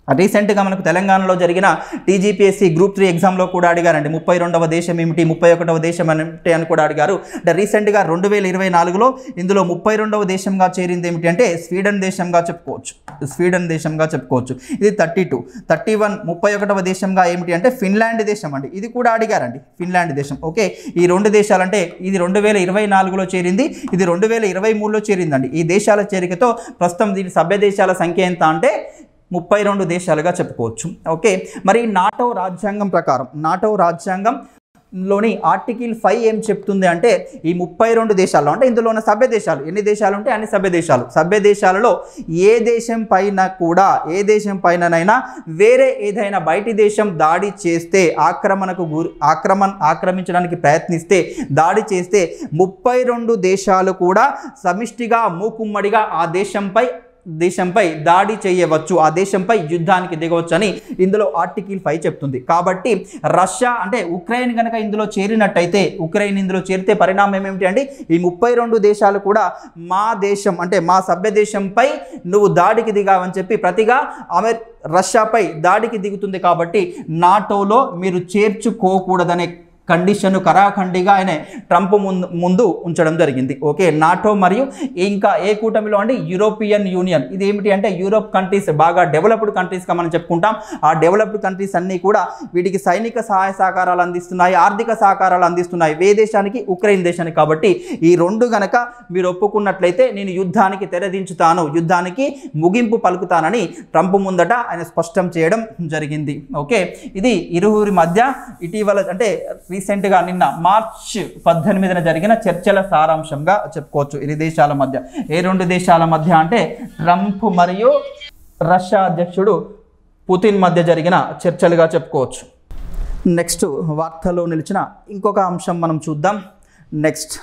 A: రీసెంట్గా మనకు తెలంగాణలో జరిగిన టీజీపీఎస్సీ గ్రూప్ 3 ఎగ్జామ్లో కూడా అడిగారండి. 32వ దేశం ఏమిటి, 31వ దేశం ఏమిటి అని కూడా అడిగారు. అంటే రీసెంట్గా 2024లో ఇందులో 32వ దేశంగా చేరింది ఏమిటి అంటే స్వీడన్ దేశంగా చెప్పుకోవచ్చు. ఇది 32. 31 31వ దేశంగా ఏమిటి అంటే ఫిన్లాండ్ దేశం అండి. ఇది కూడా అడిగారండి, ఫిన్లాండ్ దేశం. ఓకే, ఈ 2 దేశాలు అంటే ఇది 2024లో చేరింది, ఇది 2023లో చేరిందండి. ఈ దేశాల చేరికతో ప్రస్తుతం దీని సభ్య దేశాల సంఖ్య ఎంత అంటే 32 దేశాలుగా చెప్పుకోవచ్చు. ఓకే, మరి నాటో రాజ్యాంగం ప్రకారం, నాటో రాజ్యాంగంలోని ఆర్టికల్ 5 ఏం చెప్తుంది అంటే ఈ 32 దేశాల్లో, అంటే ఇందులో ఉన్న సభ్య దేశాలు ఎన్ని దేశాలు ఉంటే అన్ని సభ్య దేశాలలో ఏ దేశం పైననైనా వేరే ఏదైనా బయటి దేశం దాడి చేస్తే, ఆక్రమించడానికి ప్రయత్నిస్తే, దాడి చేస్తే 32 దేశాలు కూడా సమిష్టిగా మూకుమ్మడిగా ఆ దేశంపై దాడి చేయవచ్చు, ఆ దేశంపై యుద్ధానికి దిగవచ్చు అని ఇందులో ఆర్టికల్ 5 చెప్తుంది. కాబట్టి రష్యా అంటే ఉక్రెయిన్ కనుక ఇందులో చేరినట్టయితే, ఉక్రెయిన్ ఇందులో చేరితే పరిణామం ఏమిటి అంటే ఈ 32 దేశాలు కూడా మా దేశం అంటే మా సభ్య దేశంపై నువ్వు దాడికి దిగావని చెప్పి ప్రతిగా రష్యాపై దాడికి దిగుతుంది. కాబట్టి నాటోలో మీరు చేర్చుకోకూడదనే కండిషన్ కరాఖండిగా ఆయన ట్రంప్ ముందు ఉంచడం జరిగింది. ఓకే, నాటో మరియు ఇంకా ఏ కూటమిలో అంటే యూరోపియన్ యూనియన్. ఇది ఏమిటి అంటే యూరోప్ కంట్రీస్, బాగా డెవలప్డ్ కంట్రీస్గా మనం చెప్పుకుంటాం. ఆ డెవలప్డ్ కంట్రీస్ అన్నీ కూడా వీటికి సైనిక సహాయ సహకారాలు అందిస్తున్నాయి, ఆర్థిక సహకారాలు అందిస్తున్నాయి. ఏ దేశానికి? ఉక్రెయిన్ దేశానికి. కాబట్టి ఈ 2 గనక మీరు ఒప్పుకున్నట్లయితే నేను యుద్ధానికి తెరదించుతాను, యుద్ధానికి ముగింపు పలుకుతానని ట్రంప్ ముందట ఆయన స్పష్టం చేయడం జరిగింది. ఓకే, ఇది ఇరువురి మధ్య ఇటీవల అంటే రీసెంట్గా నిన్న మార్చ్ 18న జరిగిన చర్చల సారాంశంగా చెప్పుకోవచ్చు. ఇరు దేశాల మధ్య, ఏ రెండు దేశాల మధ్య అంటే ట్రంప్ మరియు రష్యా అధ్యక్షుడు పుతిన్ మధ్య జరిగిన చర్చలుగా చెప్పుకోవచ్చు. నెక్స్ట్ వార్తల్లో నిలిచిన ఇంకొక అంశం మనం చూద్దాం. నెక్స్ట్,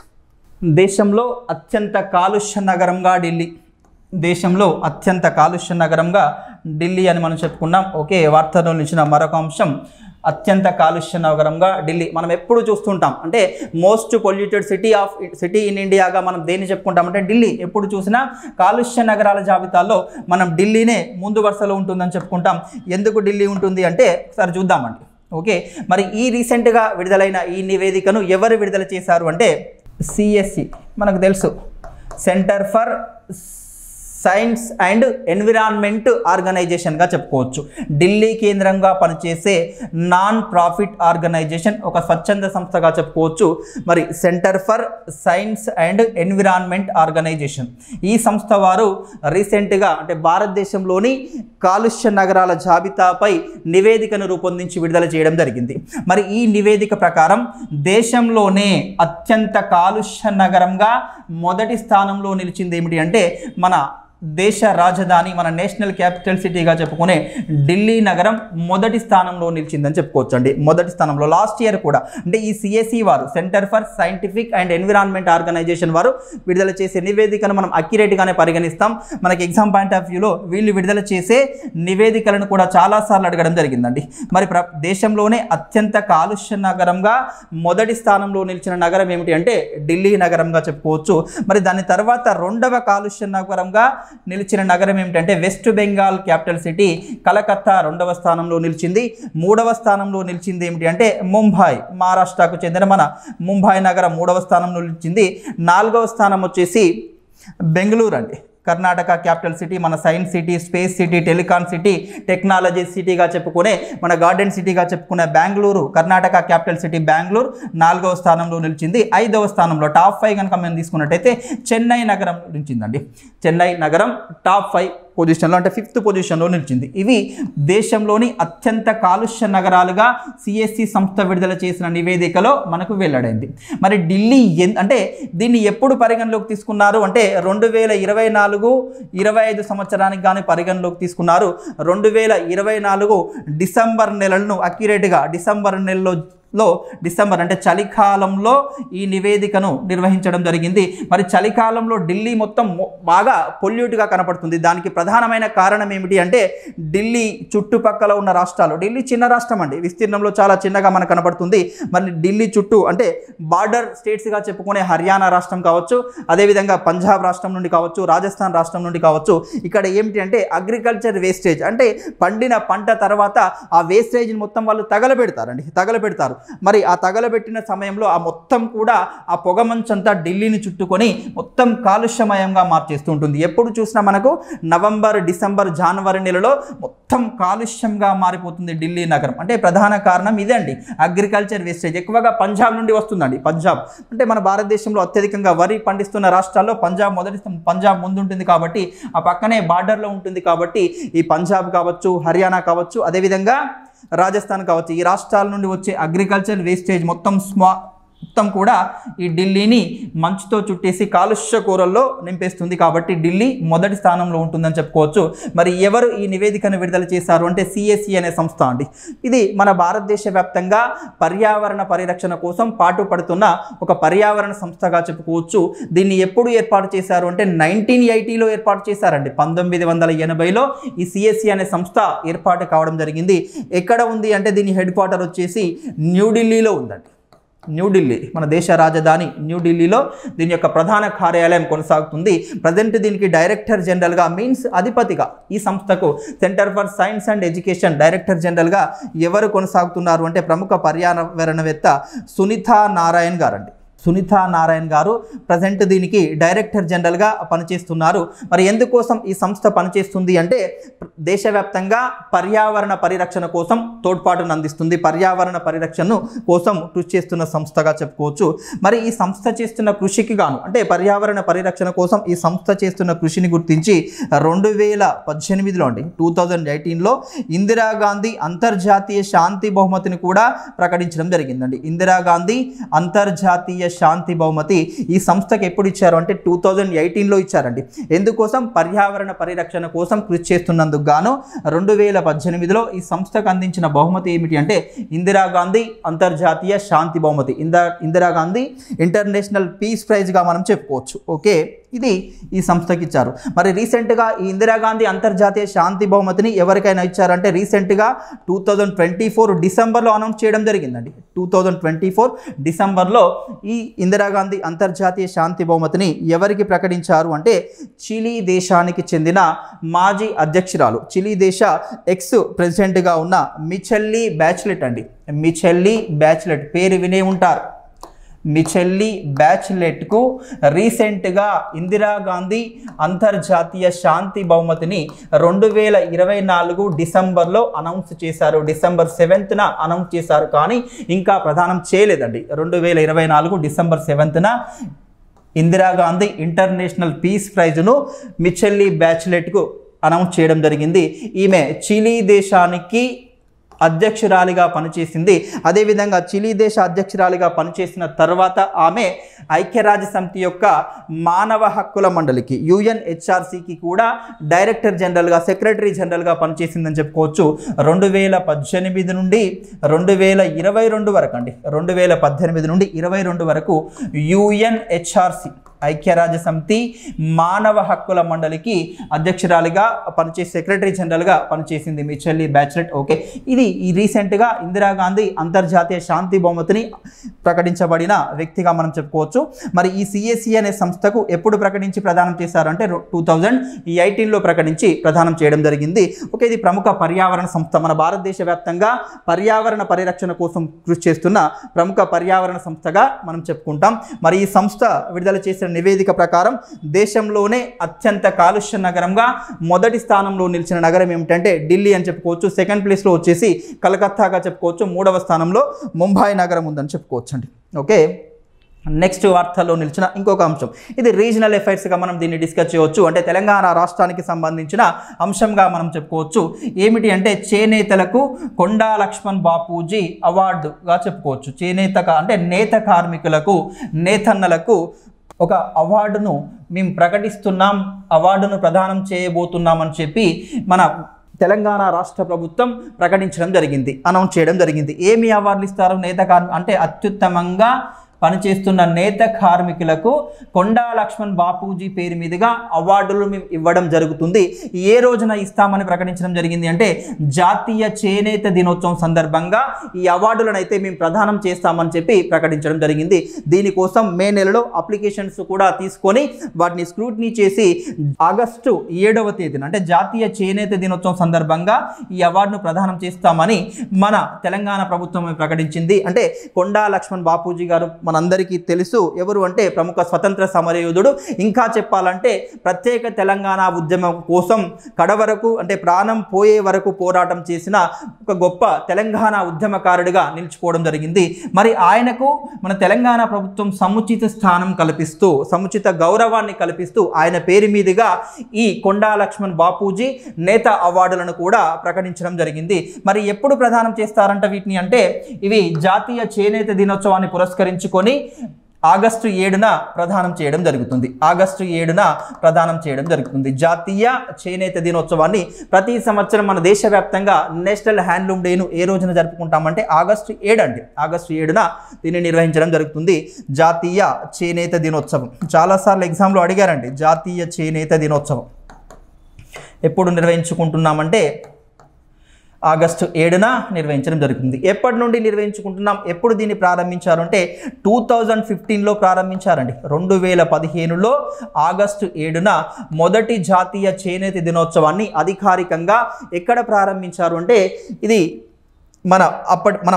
A: దేశంలో అత్యంత కాలుష్య నగరంగా ఢిల్లీ. దేశంలో అత్యంత కాలుష్య నగరంగా ఢిల్లీ అని మనం చెప్పుకున్నాం. ఓకే, వార్తల్లో నిలిచిన మరొక అంశం అత్యంత కాలుష్య నగరంగా ఢిల్లీ. మనం ఎప్పుడు చూస్తుంటాం అంటే మోస్ట్ పొల్యూటెడ్ సిటీ ఇన్ ఇండియాగా మనం దేన్ని చెప్పుకుంటామంటే ఢిల్లీ. ఎప్పుడు చూసినా కాలుష్య నగరాల జాబితాలో మనం ఢిల్లీనే ముందు వరుసలో ఉంటుందని చెప్పుకుంటాం. ఎందుకు ఢిల్లీ ఉంటుంది అంటే ఒకసారి చూద్దామండి. ఓకే, మరి ఈ రీసెంట్గా విడుదలైన ఈ నివేదికను ఎవరు విడుదల చేశారు అంటే సిఎస్సి, మనకు తెలుసు, centre for science and environment ఆర్గనైజేషన్గా చెప్పుకోవచ్చు. ఢిల్లీ కేంద్రంగా పనిచేసే నాన్ ప్రాఫిట్ ఆర్గనైజేషన్, ఒక స్వచ్ఛంద సంస్థగా చెప్పుకోవచ్చు. మరి centre for science and environment organisation, ఈ సంస్థ వారు రీసెంట్గా అంటే భారతదేశంలోని కాలుష్య నగరాల జాబితాపై నివేదికను రూపొందించి విడుదల చేయడం జరిగింది. మరి ఈ నివేదిక ప్రకారం దేశంలోనే అత్యంత కాలుష్య నగరంగా మొదటి స్థానంలో నిలిచింది ఏమిటి అంటే మన దేశ రాజధాని, మన నేషనల్ క్యాపిటల్ సిటీగా చెప్పుకునే ఢిల్లీ నగరం మొదటి స్థానంలో నిలిచిందని చెప్పుకోవచ్చు అండి. మొదటి స్థానంలో లాస్ట్ ఇయర్ కూడా అంటే ఈ సిఎస్సి వారు, centre for scientific and environment organisation వారు విడుదల చేసే నివేదికను మనం అక్యురేట్గానే పరిగణిస్తాం. మనకి ఎగ్జామ్ పాయింట్ ఆఫ్ వ్యూలో వీళ్ళు విడుదల చేసే నివేదికలను కూడా చాలాసార్లు అడగడం జరిగిందండి. మరి దేశంలోనే అత్యంత కాలుష్య నగరంగా మొదటి స్థానంలో నిలిచిన నగరం ఏమిటి అంటే ఢిల్లీ నగరంగా చెప్పుకోవచ్చు. మరి దాని తర్వాత రెండవ కాలుష్య నగరంగా నిలిచిన నగరం ఏమిటంటే west Bengal capital city Calcutta రెండవ స్థానంలో నిలిచింది. మూడవ స్థానంలో నిలిచింది ఏమిటి అంటే ముంబై, మహారాష్ట్రకు చెందిన మన ముంబై నగరం మూడవ స్థానంలో నిలిచింది. నాలుగవ స్థానం వచ్చేసి బెంగళూరు అండి, కర్ణాటక క్యాపిటల్ సిటీ, మన science city, space city, telecom city, technology సిటీగా చెప్పుకునే మన గార్డెన్ సిటీగా చెప్పుకునే బెంగళూరు, కర్ణాటక క్యాపిటల్ సిటీ బెంగళూరు నాలుగవ స్థానంలో నిలిచింది. ఐదవ స్థానంలో టాప్ 5 కనుక మేము తీసుకున్నట్టయితే చెన్నై నగరం నిలిచిందండి. చెన్నై నగరం టాప్ 5 పొజిషన్లో అంటే 5th పొజిషన్లో నిలిచింది. ఇవి దేశంలోని అత్యంత కాలుష్య నగరాలుగా సిఎస్సి సంస్థ విడుదల చేసిన నివేదికలో మనకు వెల్లడైంది. మరి ఢిల్లీ అంటే దీన్ని ఎప్పుడు పరిగణలోకి తీసుకున్నారు అంటే 2024-25 సంవత్సరానికి కానీ పరిగణలోకి తీసుకున్నారు. 2024 డిసెంబర్ నెలను అక్యురేట్గా డిసెంబర్ అంటే చలికాలంలో ఈ నివేదికను నిర్వహించడం జరిగింది. మరి చలికాలంలో ఢిల్లీ మొత్తం బాగా పొల్యూట్గా కనపడుతుంది. దానికి ప్రధానమైన కారణం ఏమిటి అంటే ఢిల్లీ చుట్టుపక్కల ఉన్న రాష్ట్రాలు, ఢిల్లీ చిన్న రాష్ట్రం అండి, విస్తీర్ణంలో చాలా చిన్నగా మనకు కనపడుతుంది. మరి ఢిల్లీ చుట్టూ అంటే బార్డర్ స్టేట్స్గా చెప్పుకునే హర్యానా రాష్ట్రం కావచ్చు, అదేవిధంగా పంజాబ్ రాష్ట్రం నుండి కావచ్చు, రాజస్థాన్ రాష్ట్రం నుండి కావచ్చు. ఇక్కడ ఏమిటి అంటే అగ్రికల్చర్ వేస్టేజ్ అంటే పండిన పంట తర్వాత ఆ వేస్టేజ్ని మొత్తం వాళ్ళు తగలబెడతారు. మరి ఆ తగలబెట్టిన సమయంలో ఆ మొత్తం కూడా ఆ పొగమంచంతా ఢిల్లీని చుట్టుకొని మొత్తం కాలుష్యమయంగా మార్చేస్తూ ఉంటుంది. ఎప్పుడు చూసినా మనకు నవంబర్, డిసెంబర్, జనవరి నెలలో మొత్తం కాలుష్యంగా మారిపోతుంది ఢిల్లీ నగరం. అంటే ప్రధాన కారణం ఇదే అండి, అగ్రికల్చర్ వేస్టేజ్. ఎక్కువగా పంజాబ్ నుండి వస్తుందండి. పంజాబ్ అంటే మన భారతదేశంలో అత్యధికంగా వరి పండిస్తున్న రాష్ట్రాల్లో పంజాబ్ ముందుంటుంది కాబట్టి, ఆ పక్కనే బార్డర్లో ఉంటుంది కాబట్టి ఈ పంజాబ్ కావచ్చు, హర్యానా కావచ్చు, అదేవిధంగా రాజస్థాన్ కావచ్చు, ఈ రాష్ట్రాల నుండి వచ్చే అగ్రికల్చర్ వేస్టేజ్ మొత్తం కూడా ఈ ఢిల్లీని మంచుతో చుట్టేసి కాలుష్య కూరల్లో నింపేస్తుంది. కాబట్టి ఢిల్లీ మొదటి స్థానంలో ఉంటుందని చెప్పుకోవచ్చు. మరి ఎవరు ఈ నివేదికను విడుదల చేశారు అంటే సిఎస్సి అనే సంస్థ అండి. ఇది మన భారతదేశ వ్యాప్తంగా పర్యావరణ పరిరక్షణ కోసం పాటుపడుతున్న ఒక పర్యావరణ సంస్థగా చెప్పుకోవచ్చు. దీన్ని ఎప్పుడు ఏర్పాటు చేశారు అంటే 1980లో ఏర్పాటు చేశారండి. 1980లో ఈ సిఎస్సి అనే సంస్థ ఏర్పాటు కావడం జరిగింది. ఎక్కడ ఉంది అంటే దీని హెడ్ క్వార్టర్ వచ్చేసి న్యూఢిల్లీలో ఉందండి. న్యూఢిల్లీ మన దేశ రాజధాని న్యూఢిల్లీలో దీని యొక్క ప్రధాన కార్యాలయం కొనసాగుతుంది. ప్రజెంట్ దీనికి డైరెక్టర్ జనరల్గా అధిపతిగా ఈ సంస్థకు centre for science and education director జనరల్గా ఎవరు కొనసాగుతున్నారు అంటే ప్రముఖ పర్యావరణవేత్త సునీతా నారాయణ్ గారండి. సునీతా నారాయణ్ గారు ప్రజెంట్ దీనికి డైరెక్టర్ జనరల్గా పనిచేస్తున్నారు. మరి ఎందుకోసం ఈ సంస్థ పనిచేస్తుంది అంటే దేశవ్యాప్తంగా పర్యావరణ పరిరక్షణ కోసం తోడ్పాటును అందిస్తుంది, పర్యావరణ పరిరక్షణ కోసం కృషి చేస్తున్న సంస్థగా చెప్పుకోవచ్చు. మరి ఈ సంస్థ చేస్తున్న కృషికి గాను అంటే పర్యావరణ పరిరక్షణ కోసం ఈ సంస్థ చేస్తున్న కృషిని గుర్తించి 2018లో అండి 2018లో ఇందిరాగాంధీ అంతర్జాతీయ శాంతి బహుమతిని కూడా ప్రకటించడం జరిగిందండి. ఇందిరాగాంధీ అంతర్జాతీయ శాంతి బహుమతి ఈ సంస్థకి ఎప్పుడు ఇచ్చారు అంటే 2018లో ఇచ్చారండి. ఎందుకోసం పర్యావరణ పరిరక్షణ కోసం కృషి చేస్తున్నందుకు గాను 2018లో ఈ సంస్థకు అందించిన బహుమతి ఏమిటి అంటే ఇందిరాగాంధీ అంతర్జాతీయ శాంతి బహుమతి, ఇందిరాగాంధీ ఇంటర్నేషనల్ పీస్ ప్రైజ్గా మనం చెప్పుకోవచ్చు. ఓకే, ఇది ఈ సంస్థకి ఇచ్చారు. మరి రీసెంట్గా ఈ ఇందిరాగాంధీ అంతర్జాతీయ శాంతి బహుమతిని ఎవరికైనా ఇచ్చారంటే రీసెంట్గా 2024 డిసెంబర్లో అనౌన్స్ చేయడం జరిగిందండి. 2024 డిసెంబర్లో ఈ ఇందిరాగాంధీ అంతర్జాతీయ శాంతి బహుమతిని ఎవరికి ప్రకటించారు అంటే చిలీ దేశానికి చెందిన మాజీ అధ్యక్షురాలు, చిలీ దేశ ఎక్స్ ప్రెసిడెంట్గా ఉన్న మిచెల్లీ బ్యాచెలెట్ అండి. మిచెల్లీ బ్యాచెలెట్ పేరు వినే ఉంటారు. మిచెల్లీ బ్యాచెలెట్కు రీసెంట్గా ఇందిరాగాంధీ అంతర్జాతీయ శాంతి బహుమతిని 2024 డిసెంబర్లో అనౌన్స్ చేశారు. డిసెంబర్ 7న అనౌన్స్ చేశారు, కానీ ఇంకా ప్రదానం చేయలేదండి. 2024 డిసెంబర్ 7న ఇందిరాగాంధీ ఇంటర్నేషనల్ పీస్ ప్రైజ్ను మిచెల్లీ బ్యాచెలెట్కు అనౌన్స్ చేయడం జరిగింది. ఈమె చిలీ దేశానికి అధ్యక్షురాలిగా పనిచేసింది. అదేవిధంగా చిలీ దేశ అధ్యక్షురాలిగా పనిచేసిన తర్వాత ఆమె ఐక్యరాజ్య సమితి యొక్క మానవ హక్కుల మండలికి UNHRCకి కూడా డైరెక్టర్ జనరల్గా, సెక్రటరీ జనరల్గా పనిచేసిందని చెప్పుకోవచ్చు. 2018 నుండి 2022 వరకు అండి, 2018 నుండి 22 వరకు UNHRC ఐక్యరాజ్య సమితి మానవ హక్కుల మండలికి అధ్యక్షురాలిగా పనిచేసి సెక్రటరీ జనరల్గా పనిచేసింది మిచెల్లీ బ్యాచెలెట్. ఓకే, ఇది ఈ రీసెంట్గా ఇందిరాగాంధీ అంతర్జాతీయ శాంతి బహుమతిని ప్రకటించబడిన వ్యక్తిగా మనం చెప్పుకోవచ్చు. మరి ఈ CAC అనే సంస్థకు ఎప్పుడు ప్రకటించి ప్రదానం చేశారంటే 2018లో ప్రకటించి ప్రదానం చేయడం జరిగింది. ఓకే, ఇది ప్రముఖ పర్యావరణ సంస్థ, మన భారతదేశ వ్యాప్తంగా పర్యావరణ పరిరక్షణ కోసం కృషి చేస్తున్న ప్రముఖ పర్యావరణ సంస్థగా మనం చెప్పుకుంటాం. మరి ఈ సంస్థ విడుదల చేసిన నివేదిక ప్రకారం దేశంలోనే అత్యంత కాలుష్య నగరంగా మొదటి స్థానంలో నిలిచిన నగరం ఏమిటంటే ఢిల్లీ అని చెప్పుకోవచ్చు. సెకండ్ ప్లేస్లో వచ్చేసి కలకత్తాగా చెప్పుకోవచ్చు. 3వ స్థానంలో ముంబై నగరం ఉందని చెప్పుకోవచ్చు అండి. ఓకే, నెక్స్ట్ వార్తల్లో నిలిచిన ఇంకొక అంశం, ఇది రీజనల్ అఫైర్స్గా మనం దీన్ని డిస్కస్ చేయవచ్చు. అంటే తెలంగాణ రాష్ట్రానికి సంబంధించిన అంశంగా మనం చెప్పుకోవచ్చు. ఏమిటి అంటే చేనేతలకు కొండా లక్ష్మణ్ బాపూజీ అవార్డుగా చెప్పుకోవచ్చు. చేనేత అంటే నేత కార్మికులకు, నేతన్నలకు ఒక అవార్డును మేము ప్రకటిస్తున్నాం, అవార్డును ప్రదానం చేయబోతున్నామని చెప్పి మన తెలంగాణ రాష్ట్ర ప్రభుత్వం ప్రకటించడం జరిగింది, అనౌన్స్ చేయడం జరిగింది. ఏమి అవార్డులు ఇస్తారు? నేత కార్మికులు అంటే అత్యుత్తమంగా పనిచేస్తున్న నేత కార్మికులకు కొండా లక్ష్మణ్ బాపూజీ పేరు మీదుగా అవార్డులు మేము ఇవ్వడం జరుగుతుంది. ఏ రోజున ఇస్తామని ప్రకటించడం జరిగింది అంటే జాతీయ చేనేత దినోత్సవం సందర్భంగా ఈ అవార్డులను అయితే మేము ప్రదానం చేస్తామని చెప్పి ప్రకటించడం జరిగింది. దీనికోసం మే నెలలో అప్లికేషన్స్ కూడా తీసుకొని వాటిని స్క్రూటినీ చేసి ఆగస్టు 7వ తేదీన అంటే జాతీయ చేనేత దినోత్సవం సందర్భంగా ఈ అవార్డును ప్రదానం చేస్తామని మన తెలంగాణ ప్రభుత్వం ప్రకటించింది. అంటే కొండా లక్ష్మణ్ బాపూజీ గారు మనందరికీ తెలుసు. ఎవరు అంటే ప్రముఖ స్వతంత్ర సమరయోధుడు. ఇంకా చెప్పాలంటే ప్రత్యేక తెలంగాణ ఉద్యమం కోసం కడవరకు అంటే ప్రాణం పోయే వరకు పోరాటం చేసిన ఒక గొప్ప తెలంగాణ ఉద్యమకారుడిగా నిలిచిపోవడం జరిగింది. మరి ఆయనకు మన తెలంగాణ ప్రభుత్వం సముచిత స్థానం కల్పిస్తూ, సముచిత గౌరవాన్ని కల్పిస్తూ ఆయన పేరు మీదుగా ఈ కొండా లక్ష్మణ్ బాపూజీ నేత అవార్డులను కూడా ప్రకటించడం జరిగింది. మరి ఎప్పుడు ప్రదానం చేస్తారంట వీటిని అంటే ఇవి జాతీయ చేనేత దినోత్సవాన్ని పురస్కరించుకొని ఆగస్టు 7న ప్రదానం చేయడం జరుగుతుంది. ఆగస్టు 7న ప్రదానం చేయడం జరుగుతుంది. జాతీయ చేనేత దినోత్సవాన్ని ప్రతి సంవత్సరం మన దేశవ్యాప్తంగా నేషనల్ హ్యాండ్లూమ్ డేను ఏ రోజున జరుపుకుంటామంటే ఆగస్టు 7 అండి. ఆగస్టు 7న దీన్ని నిర్వహించడం జరుగుతుంది. జాతీయ చేనేత దినోత్సవం చాలాసార్లు ఎగ్జామ్లో అడిగారండి. జాతీయ చేనేత దినోత్సవం ఎప్పుడు నిర్వహించుకుంటున్నామంటే ఆగస్టు 7న నిర్వహించడం జరుగుతుంది. ఎప్పటి నుండి నిర్వహించుకుంటున్నాం, ఎప్పుడు దీన్ని ప్రారంభించారు అంటే 2015లో ప్రారంభించారండి. 2015లో ఆగస్టు 7న మొదటి జాతీయ చేనేత దినోత్సవాన్ని అధికారికంగా ఎక్కడ ప్రారంభించారు అంటే ఇది మన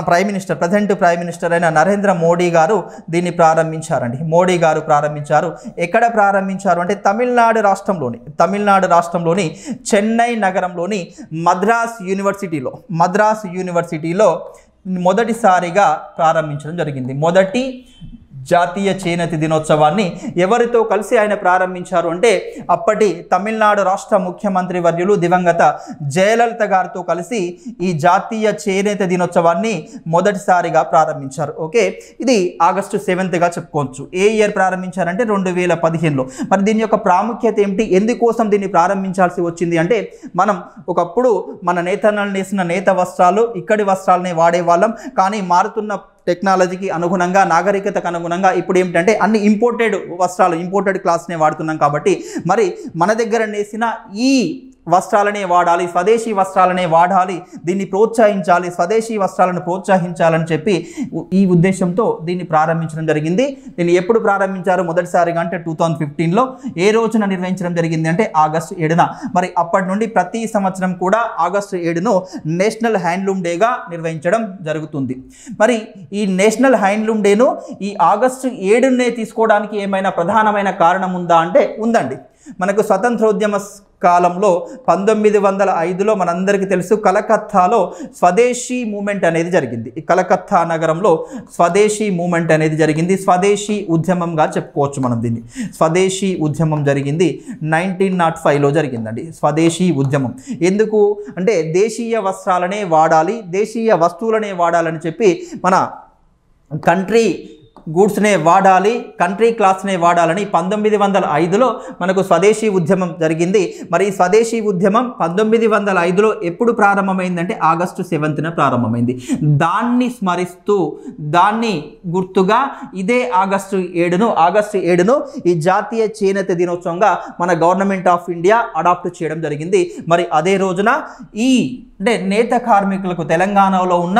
A: ప్రజెంట్ ప్రైమ్ మినిస్టర్ అయిన నరేంద్ర మోడీ గారు దీన్ని ప్రారంభించారండి. మోడీ గారు ప్రారంభించారు. ఎక్కడ ప్రారంభించారు అంటే తమిళనాడు రాష్ట్రంలోని చెన్నై నగరంలోని మద్రాస్ యూనివర్సిటీలో మొదటిసారిగా ప్రారంభించడం జరిగింది. మొదటి జాతీయ చేనేత దినోత్సవాన్ని ఎవరితో కలిసి ఆయన ప్రారంభించారు అంటే అప్పటి తమిళనాడు రాష్ట్ర ముఖ్యమంత్రి వర్యులు దివంగత జయలలిత గారితో కలిసి ఈ జాతీయ చేనేత దినోత్సవాన్ని మొదటిసారిగా ప్రారంభించారు. ఓకే, ఇది ఆగస్టు 7గా చెప్పుకోవచ్చు. ఏ ఇయర్ ప్రారంభించారంటే 2015లో. మరి దీని యొక్క ప్రాముఖ్యత ఏమిటి, ఎందుకోసం దీన్ని ప్రారంభించాల్సి వచ్చింది అంటే మనం ఒకప్పుడు మన నేతన్నలు నేసిన నేత వస్త్రాలు ఇక్కడి వస్త్రాలనే వాడేవాళ్ళం. కానీ మారుతున్న టెక్నాలజీకి అనుగుణంగా నాగరికతకు అనుగుణంగా ఇప్పుడు ఏమిటంటే అన్ని ఇంపోర్టెడ్ వస్త్రాలు ఇంపోర్టెడ్ క్లాత్స్నే వాడుతున్నాం. కాబట్టి మరి మన దగ్గర నేసిన ఈ వస్త్రాలనే వాడాలి, స్వదేశీ వస్త్రాలనే వాడాలి, దీన్ని ప్రోత్సహించాలి, స్వదేశీ వస్త్రాలను ప్రోత్సహించాలని చెప్పి ఈ ఉద్దేశంతో దీన్ని ప్రారంభించడం జరిగింది. దీన్ని ఎప్పుడు ప్రారంభించారు మొదటిసారిగా అంటే 2015లో. ఏ రోజున నిర్వహించడం జరిగింది అంటే ఆగస్టు 7న. మరి అప్పటి నుండి ప్రతి సంవత్సరం కూడా ఆగస్టు 7ను నేషనల్ హ్యాండ్లూమ్ డేగా నిర్వహించడం జరుగుతుంది. మరి ఈ నేషనల్ హ్యాండ్లూమ్ డేను ఈ ఆగస్టు 7నే తీసుకోవడానికి ఏమైనా ప్రధానమైన కారణం ఉందా అంటే ఉందండి. మనకు స్వతంత్రోద్యమ కాలంలో 1905లో మనందరికీ తెలుసు కలకత్తాలో స్వదేశీ మూమెంట్ అనేది జరిగింది. ఈ కలకత్తా నగరంలో స్వదేశీ మూమెంట్ అనేది జరిగింది. స్వదేశీ ఉద్యమంగా చెప్పుకోవచ్చు మనం దీన్ని. స్వదేశీ ఉద్యమం జరిగింది 1905లో జరిగిందండి. స్వదేశీ ఉద్యమం ఎందుకు అంటే దేశీయ వస్త్రాలనే వాడాలి, దేశీయ వస్తువులనే వాడాలని చెప్పి మన కంట్రీ గూడ్స్నే వాడాలి, కంట్రీ క్లాత్స్నే వాడాలని 1905లో మనకు స్వదేశీ ఉద్యమం జరిగింది. మరి ఈ స్వదేశీ ఉద్యమం 1905లో ఎప్పుడు ప్రారంభమైందంటే ఆగస్టు 7న ప్రారంభమైంది. దాన్ని స్మరిస్తూ దాన్ని గుర్తుగా ఇదే ఆగస్టు 7ను ఈ జాతీయ చేనేత దినోత్సవంగా మన గవర్నమెంట్ ఆఫ్ ఇండియా అడాప్ట్ చేయడం జరిగింది. మరి అదే రోజున ఈ అంటే నేత కార్మికులకు తెలంగాణలో ఉన్న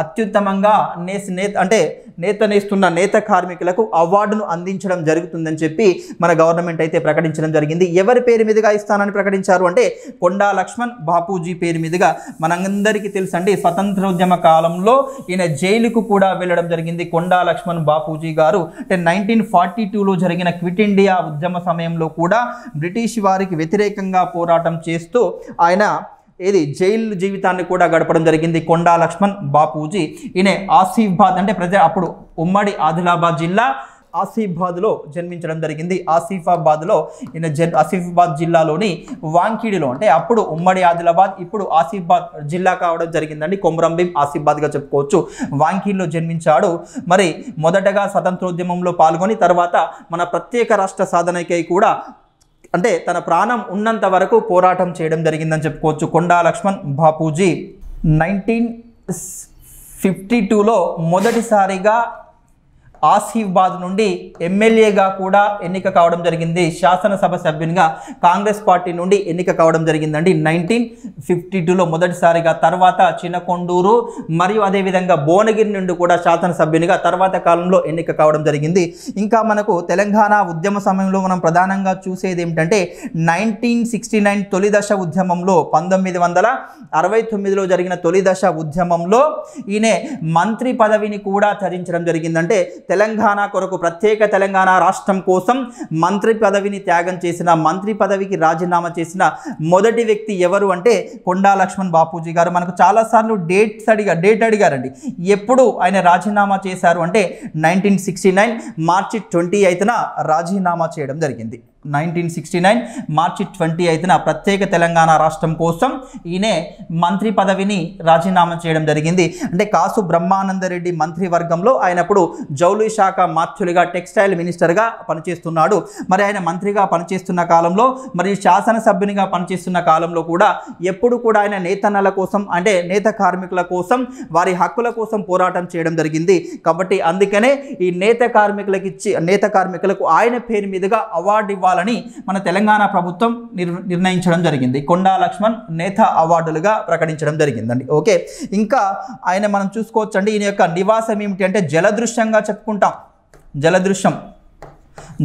A: అత్యుత్తమంగా నేత నేస్తున్న నేత కార్మికులకు అవార్డును అందించడం జరుగుతుందని చెప్పి మన గవర్నమెంట్ అయితే ప్రకటించడం జరిగింది. ఎవరి పేరు మీదుగా ఇస్తానని ప్రకటించారు అంటే కొండా లక్ష్మణ్ బాపూజీ పేరు మీదుగా. మనందరికీ తెలుసండి స్వతంత్రోద్యమ కాలంలో ఈయన జైలుకు కూడా వెళ్ళడం జరిగింది కొండా లక్ష్మణ్ బాపూజీ గారు. అంటే 1942లో జరిగిన క్విట్ ఇండియా ఉద్యమ సమయంలో కూడా బ్రిటిష్ వారికి వ్యతిరేకంగా పోరాటం చేస్తూ ఆయన జైలు జీవితాన్ని కూడా గడపడం జరిగింది కొండా లక్ష్మణ్ బాపూజీ. ఈయన ఆసిఫాబాద్ అంటే అప్పుడు ఉమ్మడి ఆదిలాబాద్ జిల్లా ఆసిఫాబాద్లో జన్మించడం జరిగింది. ఆసిఫాబాద్ జిల్లాలోని వాంకిడిలో అంటే అప్పుడు ఉమ్మడి ఆదిలాబాద్ ఇప్పుడు ఆసిఫాబాద్ జిల్లా కావడం జరిగిందండి. కొమరంభీం ఆసిఫాబాద్గా చెప్పుకోవచ్చు. వాంకిడిలో జన్మించాడు. మరి మొదటగా స్వతంత్రోద్యమంలో పాల్గొని తర్వాత మన ప్రత్యేక రాష్ట్ర సాధనకై కూడా అంటే తన ప్రాణం ఉన్నంత వరకు పోరాటం చేయడం జరిగిందని చెప్పుకోవచ్చు కొండా లక్ష్మణ్ బాపూజీ. 1952లో మొదటిసారిగా ఆసిఫాబాద్ నుండి ఎమ్మెల్యేగా కూడా ఎన్నిక కావడం జరిగింది. శాసనసభ సభ్యునిగా కాంగ్రెస్ పార్టీ నుండి ఎన్నిక కావడం జరిగిందండి 1952లో మొదటిసారిగా. తర్వాత చినకొండూరు మరియు అదేవిధంగా భువనగిరి నుండి కూడా శాసనసభ్యునిగా తర్వాత కాలంలో ఎన్నిక కావడం జరిగింది. ఇంకా మనకు తెలంగాణ ఉద్యమ సమయంలో మనం ప్రధానంగా చూసేది ఏమిటంటే 1969 తొలి దశ ఉద్యమంలో 1969లో జరిగిన తొలి దశ ఉద్యమంలో ఈయన మంత్రి పదవిని కూడా త్యజించడం జరిగిందంటే తెలంగాణ కొరకు ప్రత్యేక తెలంగాణ రాష్ట్రం కోసం మంత్రి పదవిని త్యాగం చేసిన మంత్రి పదవికి రాజీనామా చేసిన మొదటి వ్యక్తి ఎవరు అంటే కొండా లక్ష్మణ్ బాపూజీ గారు. మనకు చాలాసార్లు డేట్ అడిగారండి. ఎప్పుడు ఆయన రాజీనామా చేశారు అంటే 1969 మార్చి 28న రాజీనామా చేయడం జరిగింది. 1969 మార్చి 28న ప్రత్యేక తెలంగాణ రాష్ట్రం కోసం ఈయన మంత్రి పదవిని రాజీనామా చేయడం జరిగింది. అంటే కాసు బ్రహ్మానందరెడ్డి మంత్రివర్గంలో ఆయనప్పుడు జౌళి శాఖ మాత్యులుగా టెక్స్టైల్ మినిస్టర్గా పనిచేస్తున్నాడు. మరి ఆయన మంత్రిగా పనిచేస్తున్న కాలంలో మరియు శాసనసభ్యునిగా పనిచేస్తున్న కాలంలో కూడా ఎప్పుడు కూడా ఆయన నేతన్నల కోసం అంటే నేత కార్మికుల కోసం వారి హక్కుల కోసం పోరాటం చేయడం జరిగింది. కాబట్టి అందుకనే ఈ నేత కార్మికులకు ఆయన పేరు మీదుగా అవార్డు ఇవ్వాలని మన తెలంగాణ ప్రభుత్వం నిర్ణయించడం జరిగింది. కొండా లక్ష్మణ్ నేత అవార్డులుగా ప్రకటించడం జరిగిందండి. ఓకే, ఇంకా ఆయన మనం చూసుకోవచ్చండి. ఈయన యొక్క నివాసం ఏమిటి అంటే జలదృశ్యంగా చెప్పుకుంటాం.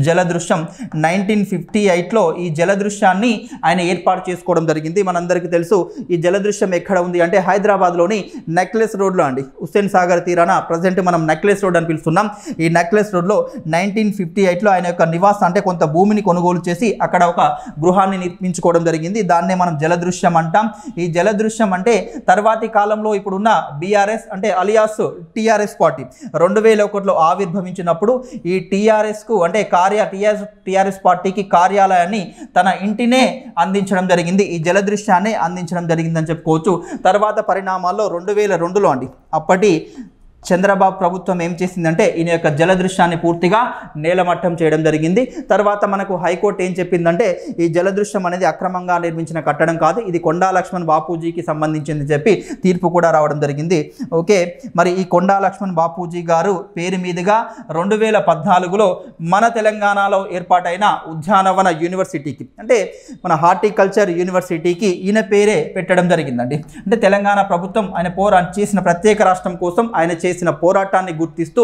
A: జలదృశ్యం 1958లో ఈ జలదృశ్యాన్ని ఆయన ఏర్పాటు చేసుకోవడం జరిగింది. మనందరికీ తెలుసు ఈ జలదృశ్యం ఎక్కడ ఉంది అంటే హైదరాబాద్లోని నెక్లెస్ రోడ్లో అండి. హుస్సేన్ సాగర్ తీరాన ప్రజెంట్ మనం నెక్లెస్ రోడ్ అని పిలుస్తున్నాం. ఈ నెక్లెస్ రోడ్లో 1958లో ఆయన యొక్క నివాసం అంటే కొంత భూమిని కొనుగోలు చేసి అక్కడ ఒక గృహాన్ని నిర్మించుకోవడం జరిగింది. దాన్నే మనం జలదృశ్యం అంటాం. ఈ జలదృశ్యం అంటే తర్వాతి కాలంలో ఇప్పుడున్న బీఆర్ఎస్ అంటే అలియాస్ టీఆర్ఎస్ పార్టీ 2001లో ఆవిర్భవించినప్పుడు ఈ టీఆర్ఎస్కు అంటే టీఆర్ఎస్ పార్టీకి కార్యాలయాన్ని తన ఇంటినే అందించడం జరిగింది. ఈ జలదృశ్యాన్ని అందించడం జరిగిందని చెప్పుకోవచ్చు. తర్వాత పరిణామాల్లో 2002లో అండి అప్పటి చంద్రబాబు ప్రభుత్వం ఏం చేసిందంటే ఈయన యొక్క జలదృశ్యాన్ని పూర్తిగా నేలమట్టం చేయడం జరిగింది. తర్వాత మనకు హైకోర్టు ఏం చెప్పిందంటే ఈ జలదృశ్యం అనేది అక్రమంగా నిర్మించిన కట్టడం కాదు, ఇది కొండా లక్ష్మణ్ బాపూజీకి సంబంధించింది చెప్పి తీర్పు కూడా రావడం జరిగింది. ఓకే, మరి ఈ కొండా లక్ష్మణ్ బాపూజీ గారు పేరు మీదుగా 2014లో మన తెలంగాణలో ఏర్పాటైన ఉద్యానవన యూనివర్సిటీకి అంటే మన హార్టికల్చర్ యూనివర్సిటీకి ఈయన పేరే పెట్టడం జరిగిందండి. అంటే తెలంగాణ ప్రభుత్వం ఆయన చేసిన ప్రత్యేక రాష్ట్రం కోసం ఆయన చేసిన పోరాటాన్ని గుర్తిస్తూ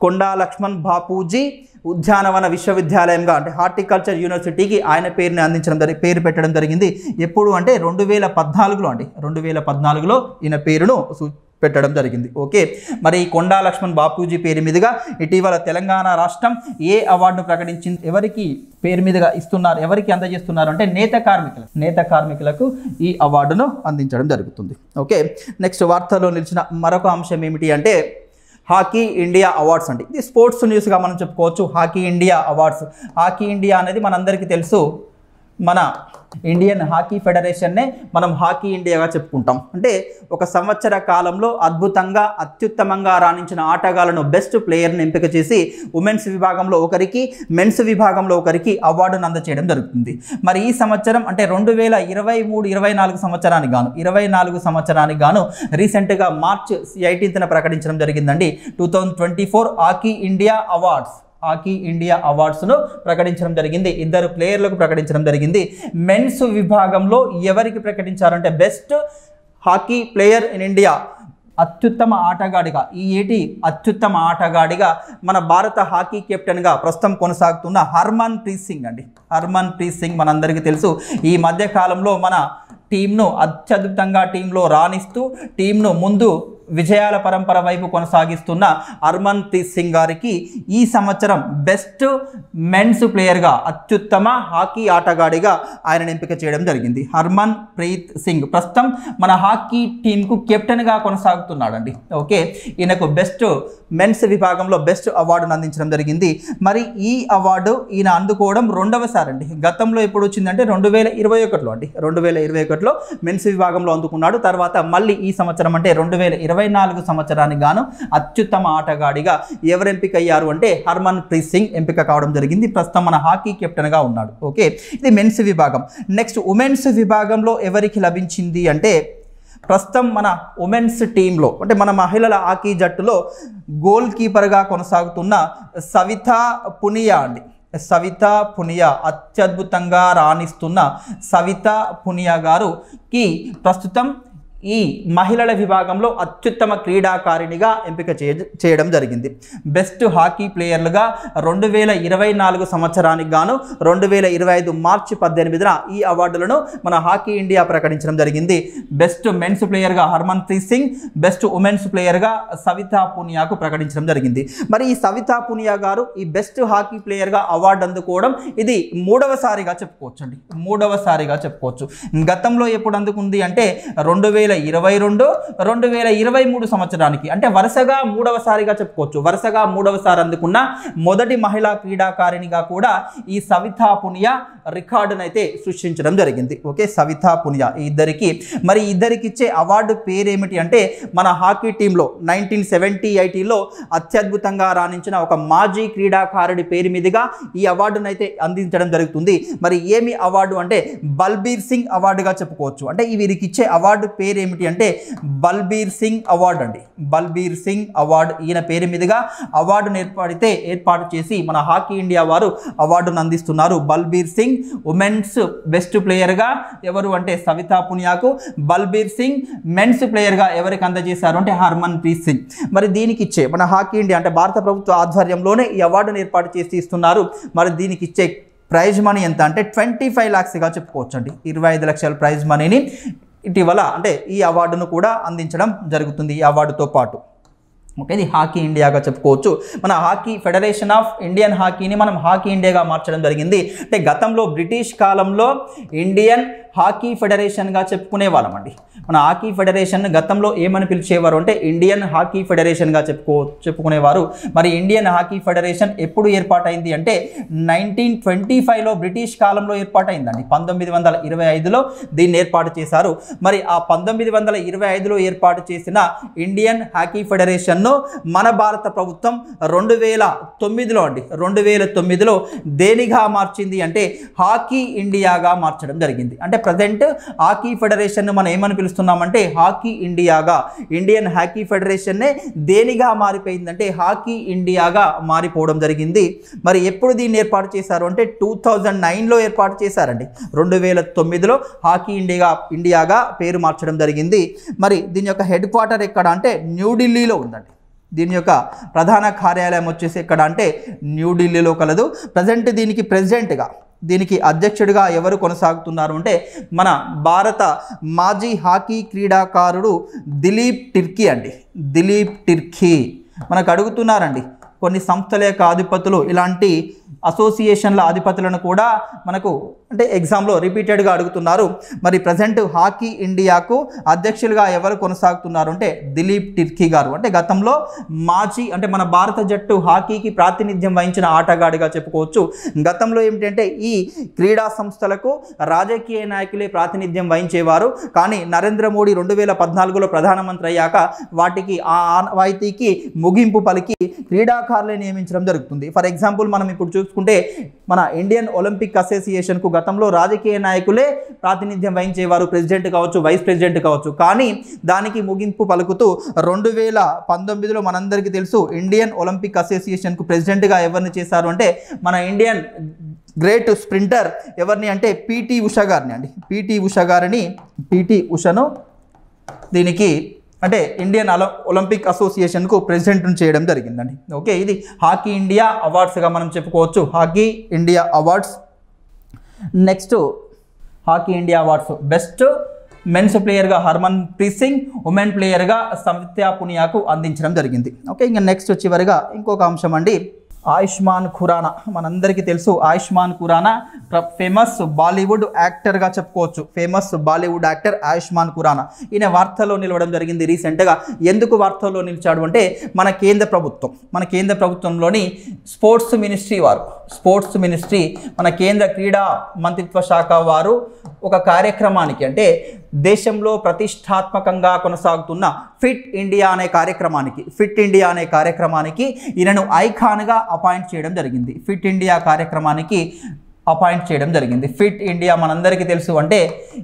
A: కొండా లక్ష్మణ్ బాపూజీ ఉద్యానవన విశ్వవిద్యాలయంగా అంటే హార్టికల్చర్ యూనివర్సిటీకి ఆయన పేరు పెట్టడం జరిగింది. ఎప్పుడు అంటే 2014లో అండి. 2014లో ఈయన పేరును పెట్టడం జరిగింది. ఓకే, మరి కొండా లక్ష్మణ్ బాపూజీ పేరు మీదుగా ఇటీవల తెలంగాణ రాష్ట్రం ఏ అవార్డును ప్రకటించింది, ఎవరికి పేరు మీదుగా ఇస్తున్నారు, ఎవరికి అందజేస్తున్నారు అంటే నేత కార్మికులకు ఈ అవార్డును అందించడం జరుగుతుంది. ఓకే, నెక్స్ట్ వార్తల్లో నిలిచిన మరొక అంశం ఏమిటి అంటే హాకీ ఇండియా అవార్డ్స్ అండి. ఇది స్పోర్ట్స్ న్యూస్గా మనం చెప్పుకోవచ్చు. Hockey India awards. Hockey India అనేది మనందరికీ తెలుసు, మన ఇండియన్ హాకీ ఫెడరేషన్నే మనం హాకీ ఇండియాగా చెప్పుకుంటాం. అంటే ఒక సంవత్సర కాలంలో అద్భుతంగా అత్యుత్తమంగా రాణించిన ఆటగాళ్లను బెస్ట్ ప్లేయర్ని ఎంపిక చేసి ఉమెన్స్ విభాగంలో ఒకరికి మెన్స్ విభాగంలో ఒకరికి అవార్డును అందజేయడం జరుగుతుంది. మరి ఈ సంవత్సరం అంటే 2023-24 సంవత్సరానికి గాను రీసెంట్గా మార్చ్ 18న ప్రకటించడం జరిగిందండి 2024 హాకీ ఇండియా అవార్డ్స్ను ప్రకటించడం జరిగింది. 2 ప్లేయర్లకు ప్రకటించడం జరిగింది. మెన్స్ విభాగంలో ఎవరికి ప్రకటించారంటే best hockey player in India అత్యుత్తమ ఆటగాడిగా ఈ ఏటి అత్యుత్తమ ఆటగాడిగా మన భారత హాకీ కెప్టెన్గా ప్రస్తుతం కొనసాగుతున్న హర్మన్ ప్రీత్ సింగ్ మనందరికీ తెలుసు. ఈ మధ్య కాలంలో మన టీంను అత్యద్భుతంగా టీంలో రాణిస్తూ టీంను ముందు విజయాల పరంపర వైపు కొనసాగిస్తున్న హర్మన్ ప్రీత్ సింగ్ గారికి ఈ సంవత్సరం బెస్ట్ మెన్స్ ప్లేయర్గా అత్యుత్తమ హాకీ ఆటగాడిగా ఆయనను ఎంపిక చేయడం జరిగింది. హర్మన్ ప్రీత్ సింగ్ ప్రస్తుతం మన హాకీ టీంకు కెప్టెన్గా కొనసాగుతున్నాడండి. ఓకే, ఈయనకు బెస్ట్ మెన్స్ విభాగంలో బెస్ట్ అవార్డును అందించడం జరిగింది. మరి ఈ అవార్డు ఈయన అందుకోవడం 2వసారి అండి. గతంలో ఎప్పుడు వచ్చిందంటే 2021లో అండి. 2021లో మెన్స్ విభాగంలో అందుకున్నాడు. తర్వాత మళ్ళీ ఈ సంవత్సరం అంటే 2024 సంవత్సరానికి గాను అత్యుత్తమ ఆటగాడిగా ఎవరు ఎంపిక అయ్యారు అంటే హర్మన్ ప్రీత్ సింగ్ ఎంపిక కావడం జరిగింది. ప్రస్తుతం మన హాకీ కెప్టెన్గా ఉన్నాడు. ఓకే, ఇది మెన్స్ విభాగం. నెక్స్ట్ ఉమెన్స్ విభాగంలో ఎవరికి లభించింది అంటే ప్రస్తుతం మన ఉమెన్స్ టీంలో అంటే మన మహిళల హాకీ జట్టులో గోల్ కీపర్గా కొనసాగుతున్న సవితా పునియా అత్యద్భుతంగా రాణిస్తున్న సవితా పునియా గారుకి ప్రస్తుతం ఈ మహిళల విభాగంలో అత్యుత్తమ క్రీడాకారిణిగా ఎంపిక చేయడం జరిగింది. బెస్ట్ హాకీ ప్లేయర్లుగా 2024 సంవత్సరానికి గాను 2025 మార్చి 18న ఈ అవార్డులను మన హాకీ ఇండియా ప్రకటించడం జరిగింది. బెస్ట్ మెన్స్ ప్లేయర్గా Harmanpreet Singh, best women's ప్లేయర్గా సవితా పునియాకు ప్రకటించడం జరిగింది. మరి ఈ సవితా పునియా గారు ఈ బెస్ట్ హాకీ ప్లేయర్గా అవార్డు అందుకోవడం ఇది 3వసారిగా చెప్పుకోవచ్చు. గతంలో ఎప్పుడు అందుకుంది అంటే 2022-2023 సంవత్సరానికి అంటే వరుసగా 3వసారిగా చెప్పుకోవచ్చు. వరుసగా 3వసారి అందుకున్న మొదటి మహిళా క్రీడాకారిణిగా కూడా ఈ సవితా పునియా రికార్డును అయితే సృష్టించడం జరిగింది. ఓకే, సవితా పునియా మరి ఇద్దరికి ఇచ్చే అవార్డు పేరేమిటి అంటే మన హాకీ టీంలో 1970-80లో అత్యద్భుతంగా రాణించిన ఒక మాజీ క్రీడాకారుడి పేరు మీదుగా ఈ అవార్డును అయితే అందించడం జరుగుతుంది. మరి ఏమి అవార్డు అంటే బల్బీర్ సింగ్ అవార్డుగా చెప్పుకోవచ్చు. అంటే వీరికి ఇచ్చే అవార్డు పేరు పేరు ఏమిటి అంటే బల్బీర్ సింగ్ అవార్డు అండి. బల్బీర్ సింగ్ అవార్డు, ఈయన పేరు మీదుగా అవార్డును ఏర్పాటు చేసి మన హాకీ ఇండియా వారు అవార్డును అందిస్తున్నారు. బల్బీర్ సింగ్ ఉమెన్స్ బెస్ట్ ప్లేయర్గా ఎవరు అంటే సవితా పునియాకు, బల్బీర్ సింగ్ మెన్స్ ప్లేయర్గా ఎవరికి అందజేశారు అంటే హర్మన్ ప్రీత్ సింగ్. మరి దీనికి ఇచ్చే మన హాకీ ఇండియా అంటే భారత ప్రభుత్వ ఆధ్వర్యంలోనే ఈ అవార్డును ఏర్పాటు చేసి ఇస్తున్నారు. మరి దీనికి ఇచ్చే ప్రైజ్ మనీ ఎంత అంటే 25 lakhsగా చెప్పుకోవచ్చు అండి. 25 లక్షల ప్రైజ్ మనీని ఇటీవల అంటే ఈ అవార్డును కూడా అందించడం జరుగుతుంది ఈ అవార్డుతో పాటు. ఓకే, ఇది హాకీ ఇండియాగా చెప్పుకోవచ్చు. మన హాకీ ఫెడరేషన్ ఆఫ్ ఇండియన్ హాకీని మనం హాకీ ఇండియాగా మార్చడం జరిగింది. అంటే గతంలో బ్రిటిష్ కాలంలో ఇండియన్ హాకీ ఫెడరేషన్గా చెప్పుకునే వాళ్ళమండి. మన హాకీ ఫెడరేషన్ గతంలో ఏమని పిలిచేవారు అంటే ఇండియన్ హాకీ ఫెడరేషన్గా చెప్పుకునేవారు. మరి ఇండియన్ హాకీ ఫెడరేషన్ ఎప్పుడు ఏర్పాటైంది అంటే 1925లో బ్రిటిష్ కాలంలో ఏర్పాటైందండి. 1925లో దీన్ని ఏర్పాటు చేశారు. మరి ఆ 1925లో ఏర్పాటు చేసిన ఇండియన్ హాకీ ఫెడరేషన్ను మన భారత ప్రభుత్వం 2009లో దేనిగా మార్చింది అంటే హాకీ ఇండియాగా మార్చడం జరిగింది. అంటే ప్రజెంట్ హాకీ ఫెడరేషన్ మనం ఏమని పిలుస్తున్నామంటే హాకీ ఇండియాగా, ఇండియన్ హాకీ ఫెడరేషన్నే దేనిగా మారిపోయిందంటే హాకీ ఇండియాగా మారిపోవడం జరిగింది. మరి ఎప్పుడు దీన్ని ఏర్పాటు చేశారు అంటే 2009లో ఏర్పాటు చేశారండి. 2009లో హాకీ ఇండియాగా పేరు మార్చడం జరిగింది. మరి దీని యొక్క హెడ్ క్వార్టర్ ఎక్కడ అంటే న్యూఢిల్లీలో ఉందండి. దీని యొక్క ప్రధాన కార్యాలయం వచ్చేసి ఎక్కడ అంటే న్యూఢిల్లీలో కలదు. ప్రజెంట్ దీనికి అధ్యక్షుడిగా ఎవరు కొనసాగుతున్నారు అంటే మన భారత మాజీ హాకీ క్రీడాకారుడు దిలీప్ టిర్కీ అండి. దిలీప్ టిర్కీ మనకు అడుగుతున్నారండి. కొన్ని సంస్థల యొక్క అధిపతులు, ఇలాంటి అసోసియేషన్ల అధిపతులను కూడా మనకు అంటే ఎగ్జామ్లో రిపీటెడ్గా అడుగుతున్నారు. మరి ప్రజెంట్ హాకీ ఇండియాకు అధ్యక్షులుగా ఎవరు కొనసాగుతున్నారు అంటే దిలీప్ టిర్కీ గారు. అంటే గతంలో మాజీ అంటే మన భారత జట్టు హాకీకి ప్రాతినిధ్యం వహించిన ఆటగాడిగా చెప్పుకోవచ్చు. గతంలో ఏమిటంటే ఈ క్రీడా సంస్థలకు రాజకీయ నాయకులే ప్రాతినిధ్యం వహించేవారు. కానీ నరేంద్ర మోడీ 2014లో ప్రధానమంత్రి అయ్యాక వాటికి ఆ ఆనవాయితీకి ముగింపు పలికి క్రీడాకారులే నియమించడం జరుగుతుంది. ఫర్ ఎగ్జాంపుల్ మనం ఇప్పుడు చూసుకుంటే మన ఇండియన్ ఒలింపిక్ అసోసియేషన్కు గతంలో రాజకీయ నాయకులే ప్రాతినిధ్యం వహించేవారు, ప్రెసిడెంట్ కావచ్చు, వైస్ ప్రెసిడెంట్ కావచ్చు. కానీ దానికి ముగింపు పలుకుతూ 2019లో మనందరికీ తెలుసు ఇండియన్ ఒలింపిక్ అసోసియేషన్కు ప్రెసిడెంట్గా ఎవరిని చేశారు అంటే మన ఇండియన్ గ్రేట్ స్ప్రింటర్ ఎవరిని అంటే పిటి ఉష గారిని అండి. పిటి ఉషను దీనికి అంటే ఇండియన్ ఒలింపిక్ అసోసియేషన్కు ప్రెసిడెంట్ను చేయడం జరిగిందండి. ఓకే, ఇది హాకీ ఇండియా అవార్డ్స్గా మనం చెప్పుకోవచ్చు. Hockey India awards. Next hockey India awards best men's ప్లేయర్గా హర్మన్ ప్రీత్ సింగ్, ఉమెన్ ప్లేయర్గా సవితా పునియాకు అందించడం జరిగింది. ఓకే, ఇంకా నెక్స్ట్ చివరిగా ఇంకొక అంశం అండి, ఆయుష్మాన్ ఖురానా. మనందరికీ తెలుసు ఆయుష్మాన్ ఖురానా ఫేమస్ బాలీవుడ్ యాక్టర్గా చెప్పుకోవచ్చు. Famous Bollywood actor Ayushmann Khurrana. ఈయన వార్తల్లో నిలవడం జరిగింది రీసెంట్గా. ఎందుకు వార్తల్లో నిలిచాడు అంటే మన కేంద్ర ప్రభుత్వంలోని స్పోర్ట్స్ మినిస్ట్రీ మన కేంద్ర క్రీడా మంత్రిత్వ శాఖ వారు ఒక కార్యక్రమానికి అంటే దేశంలో ప్రతిష్టాత్మకంగా కొనసాగుతున్న ఫిట్ ఇండియా అనే కార్యక్రమానికి ఈయనను ఐకాన్గా అపాయింట్ చేయడం జరిగింది. ఫిట్ ఇండియా కార్యక్రమానికి అపాయింట్ చేయడం జరిగింది. ఫిట్ ఇండియా మనందరికీ తెలుసు అంటే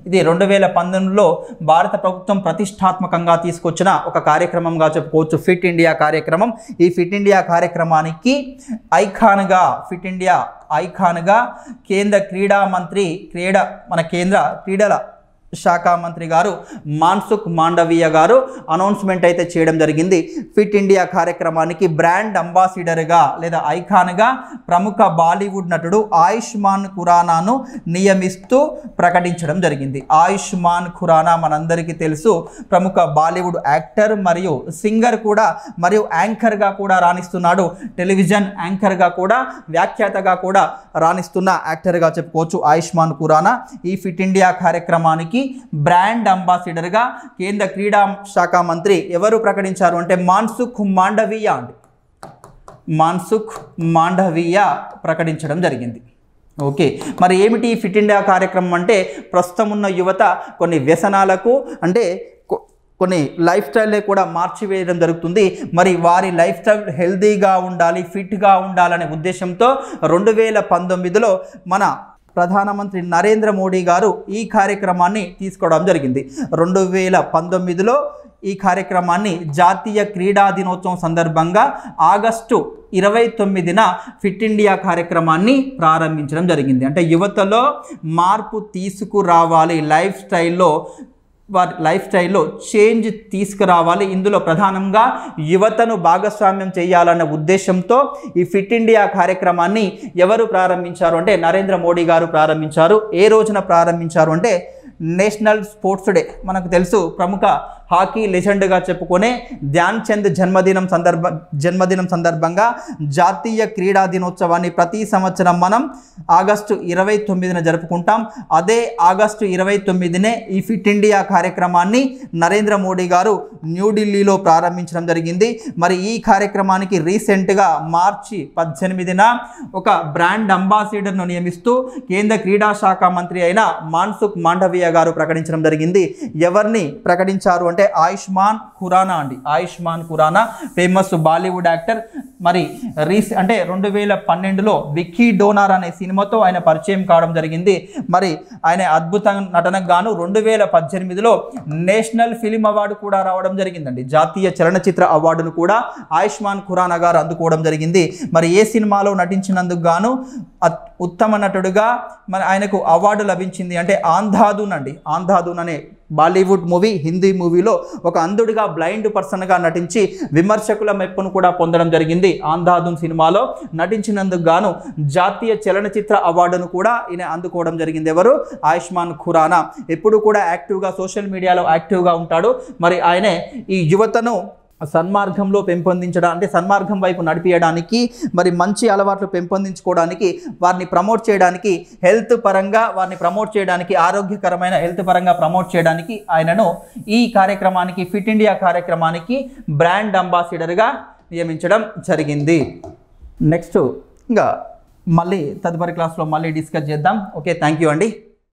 A: ఇది 2019లో భారత ప్రభుత్వం ప్రతిష్టాత్మకంగా తీసుకొచ్చిన ఒక కార్యక్రమంగా చెప్పుకోవచ్చు ఫిట్ ఇండియా కార్యక్రమం. ఈ ఫిట్ ఇండియా కార్యక్రమానికి ఐకాన్గా కేంద్ర క్రీడల శాఖ మంత్రి గారు మాన్సుఖ్ మాండవీయ గారు అనౌన్స్మెంట్ అయితే చేయడం జరిగింది. ఫిట్ ఇండియా కార్యక్రమానికి బ్రాండ్ అంబాసిడర్గా లేదా ఐకాన్గా ప్రముఖ బాలీవుడ్ నటుడు ఆయుష్మాన్ ఖురానాను నియమిస్తూ ప్రకటించడం జరిగింది. ఆయుష్మాన్ ఖురానా మనందరికీ తెలుసు ప్రముఖ బాలీవుడ్ యాక్టర్ మరియు సింగర్ కూడా మరియు యాంకర్గా కూడా రాణిస్తున్నాడు. టెలివిజన్ యాంకర్గా కూడా వ్యాఖ్యాతగా కూడా రాణిస్తున్న యాక్టర్గా చెప్పుకోవచ్చు ఆయుష్మాన్ ఖురానా. ఈ ఫిట్ ఇండియా కార్యక్రమానికి బ్రాండ్ అంబాసిడర్గా కేంద్ర క్రీడా శాఖ మంత్రి ఎవరు ప్రకటించారు అంటే మాన్సుఖ్ మాండవీయ ప్రకటించడం జరిగింది. ఓకే, మరి ఏమిటి ఫిట్ ఇండియా కార్యక్రమం అంటే ప్రస్తుతం ఉన్న యువత కొన్ని వ్యసనాలకు అంటే కొన్ని లైఫ్ స్టైల్ని కూడా మార్చివేయడం జరుగుతుంది. మరి వారి లైఫ్ స్టైల్ హెల్తీగా ఉండాలి, ఫిట్గా ఉండాలనే ఉద్దేశంతో 2019లో మన ప్రధానమంత్రి నరేంద్ర మోడీ గారు ఈ కార్యక్రమాన్ని తీసుకోవడం జరిగింది. 2019లో ఈ కార్యక్రమాన్ని జాతీయ క్రీడా దినోత్సవం సందర్భంగా ఆగస్టు 29న ఫిట్ ఇండియా కార్యక్రమాన్ని ప్రారంభించడం జరిగింది. అంటే యువతలో మార్పు తీసుకురావాలి, లైఫ్ స్టైల్లో చేంజ్ తీసుకురావాలి, ఇందులో ప్రధానంగా యువతను భాగస్వామ్యం చేయాలన్న ఉద్దేశంతో ఈ ఫిట్ ఇండియా కార్యక్రమాన్ని ఎవరు ప్రారంభించారు అంటే నరేంద్ర మోడీ గారు ప్రారంభించారు. ఏ రోజున ప్రారంభించారు అంటే నేషనల్ స్పోర్ట్స్ డే. మనకు తెలుసు ప్రముఖ హాకీ లెజెండ్గా చెప్పుకునే ధ్యాన్ చంద్ జన్మదినం సందర్భంగా జాతీయ క్రీడా దినోత్సవాన్ని ప్రతి సంవత్సరం మనం ఆగస్టు 29న జరుపుకుంటాం. అదే ఆగస్టు 29నే ఈ ఫిట్ ఇండియా కార్యక్రమాన్ని నరేంద్ర మోడీ గారు న్యూఢిల్లీలో ప్రారంభించడం జరిగింది. మరి ఈ కార్యక్రమానికి రీసెంట్గా మార్చి 18న ఒక బ్రాండ్ అంబాసిడర్ను నియమిస్తూ కేంద్ర క్రీడా శాఖ మంత్రి అయిన మాన్సుఖ్ మాండవీయ గారు ప్రకటించడం జరిగింది. ఎవరిని ప్రకటించారు అంటే ఆయుష్మాన్ ఖురానా అండి. Ayushmann Khurrana famous Bollywood actor. మరి అంటే 2012లో విక్కీ డోనార్ అనే సినిమాతో ఆయన పరిచయం కావడం జరిగింది. మరి ఆయన అద్భుత నటనకు గాను 2018లో నేషనల్ ఫిలిం అవార్డు కూడా రావడం జరిగిందండి. జాతీయ చలనచిత్ర అవార్డును కూడా ఆయుష్మాన్ ఖురానా గారు అందుకోవడం జరిగింది. మరి ఏ సినిమాలో నటించినందుకు గాను ఉత్తమ నటుడుగా మరి ఆయనకు అవార్డు లభించింది అంటే ఆంధాధున్ అండి. ఆంధాధున్ అనే బాలీవుడ్ మూవీ, హిందీ మూవీలో ఒక అంధుడిగా బ్లైండ్ పర్సన్గా నటించి విమర్శకుల మెప్పును కూడా పొందడం జరిగింది. ఆంధాధున్ సినిమాలో నటించినందుకు గాను జాతీయ చలనచిత్ర అవార్డును కూడా ఈయన అందుకోవడం జరిగింది. ఎవరు? ఆయుష్మాన్ ఖురానా. ఎప్పుడు కూడా యాక్టివ్గా సోషల్ మీడియాలో యాక్టివ్గా ఉంటాడు. మరి ఆయనే ఈ యువతను సన్మార్గంలో పెంపొందించడం అంటే సన్మార్గం వైపు నడిపించడానికి, మరి మంచి అలవాట్లు పెంపొందించుకోవడానికి, వారిని ప్రమోట్ చేయడానికి, హెల్త్ పరంగా వారిని ప్రమోట్ చేయడానికి, ఆరోగ్యకరమైన హెల్త్ పరంగా ప్రమోట్ చేయడానికి ఆయనను ఈ కార్యక్రమానికి ఫిట్ ఇండియా కార్యక్రమానికి బ్రాండ్ అంబాసిడర్గా నియమించడం జరిగింది. నెక్స్ట్ ఇంకా మళ్ళీ తదుపరి క్లాస్లో మళ్ళీ డిస్కస్ చేద్దాం. ఓకే, థ్యాంక్ యూ అండి.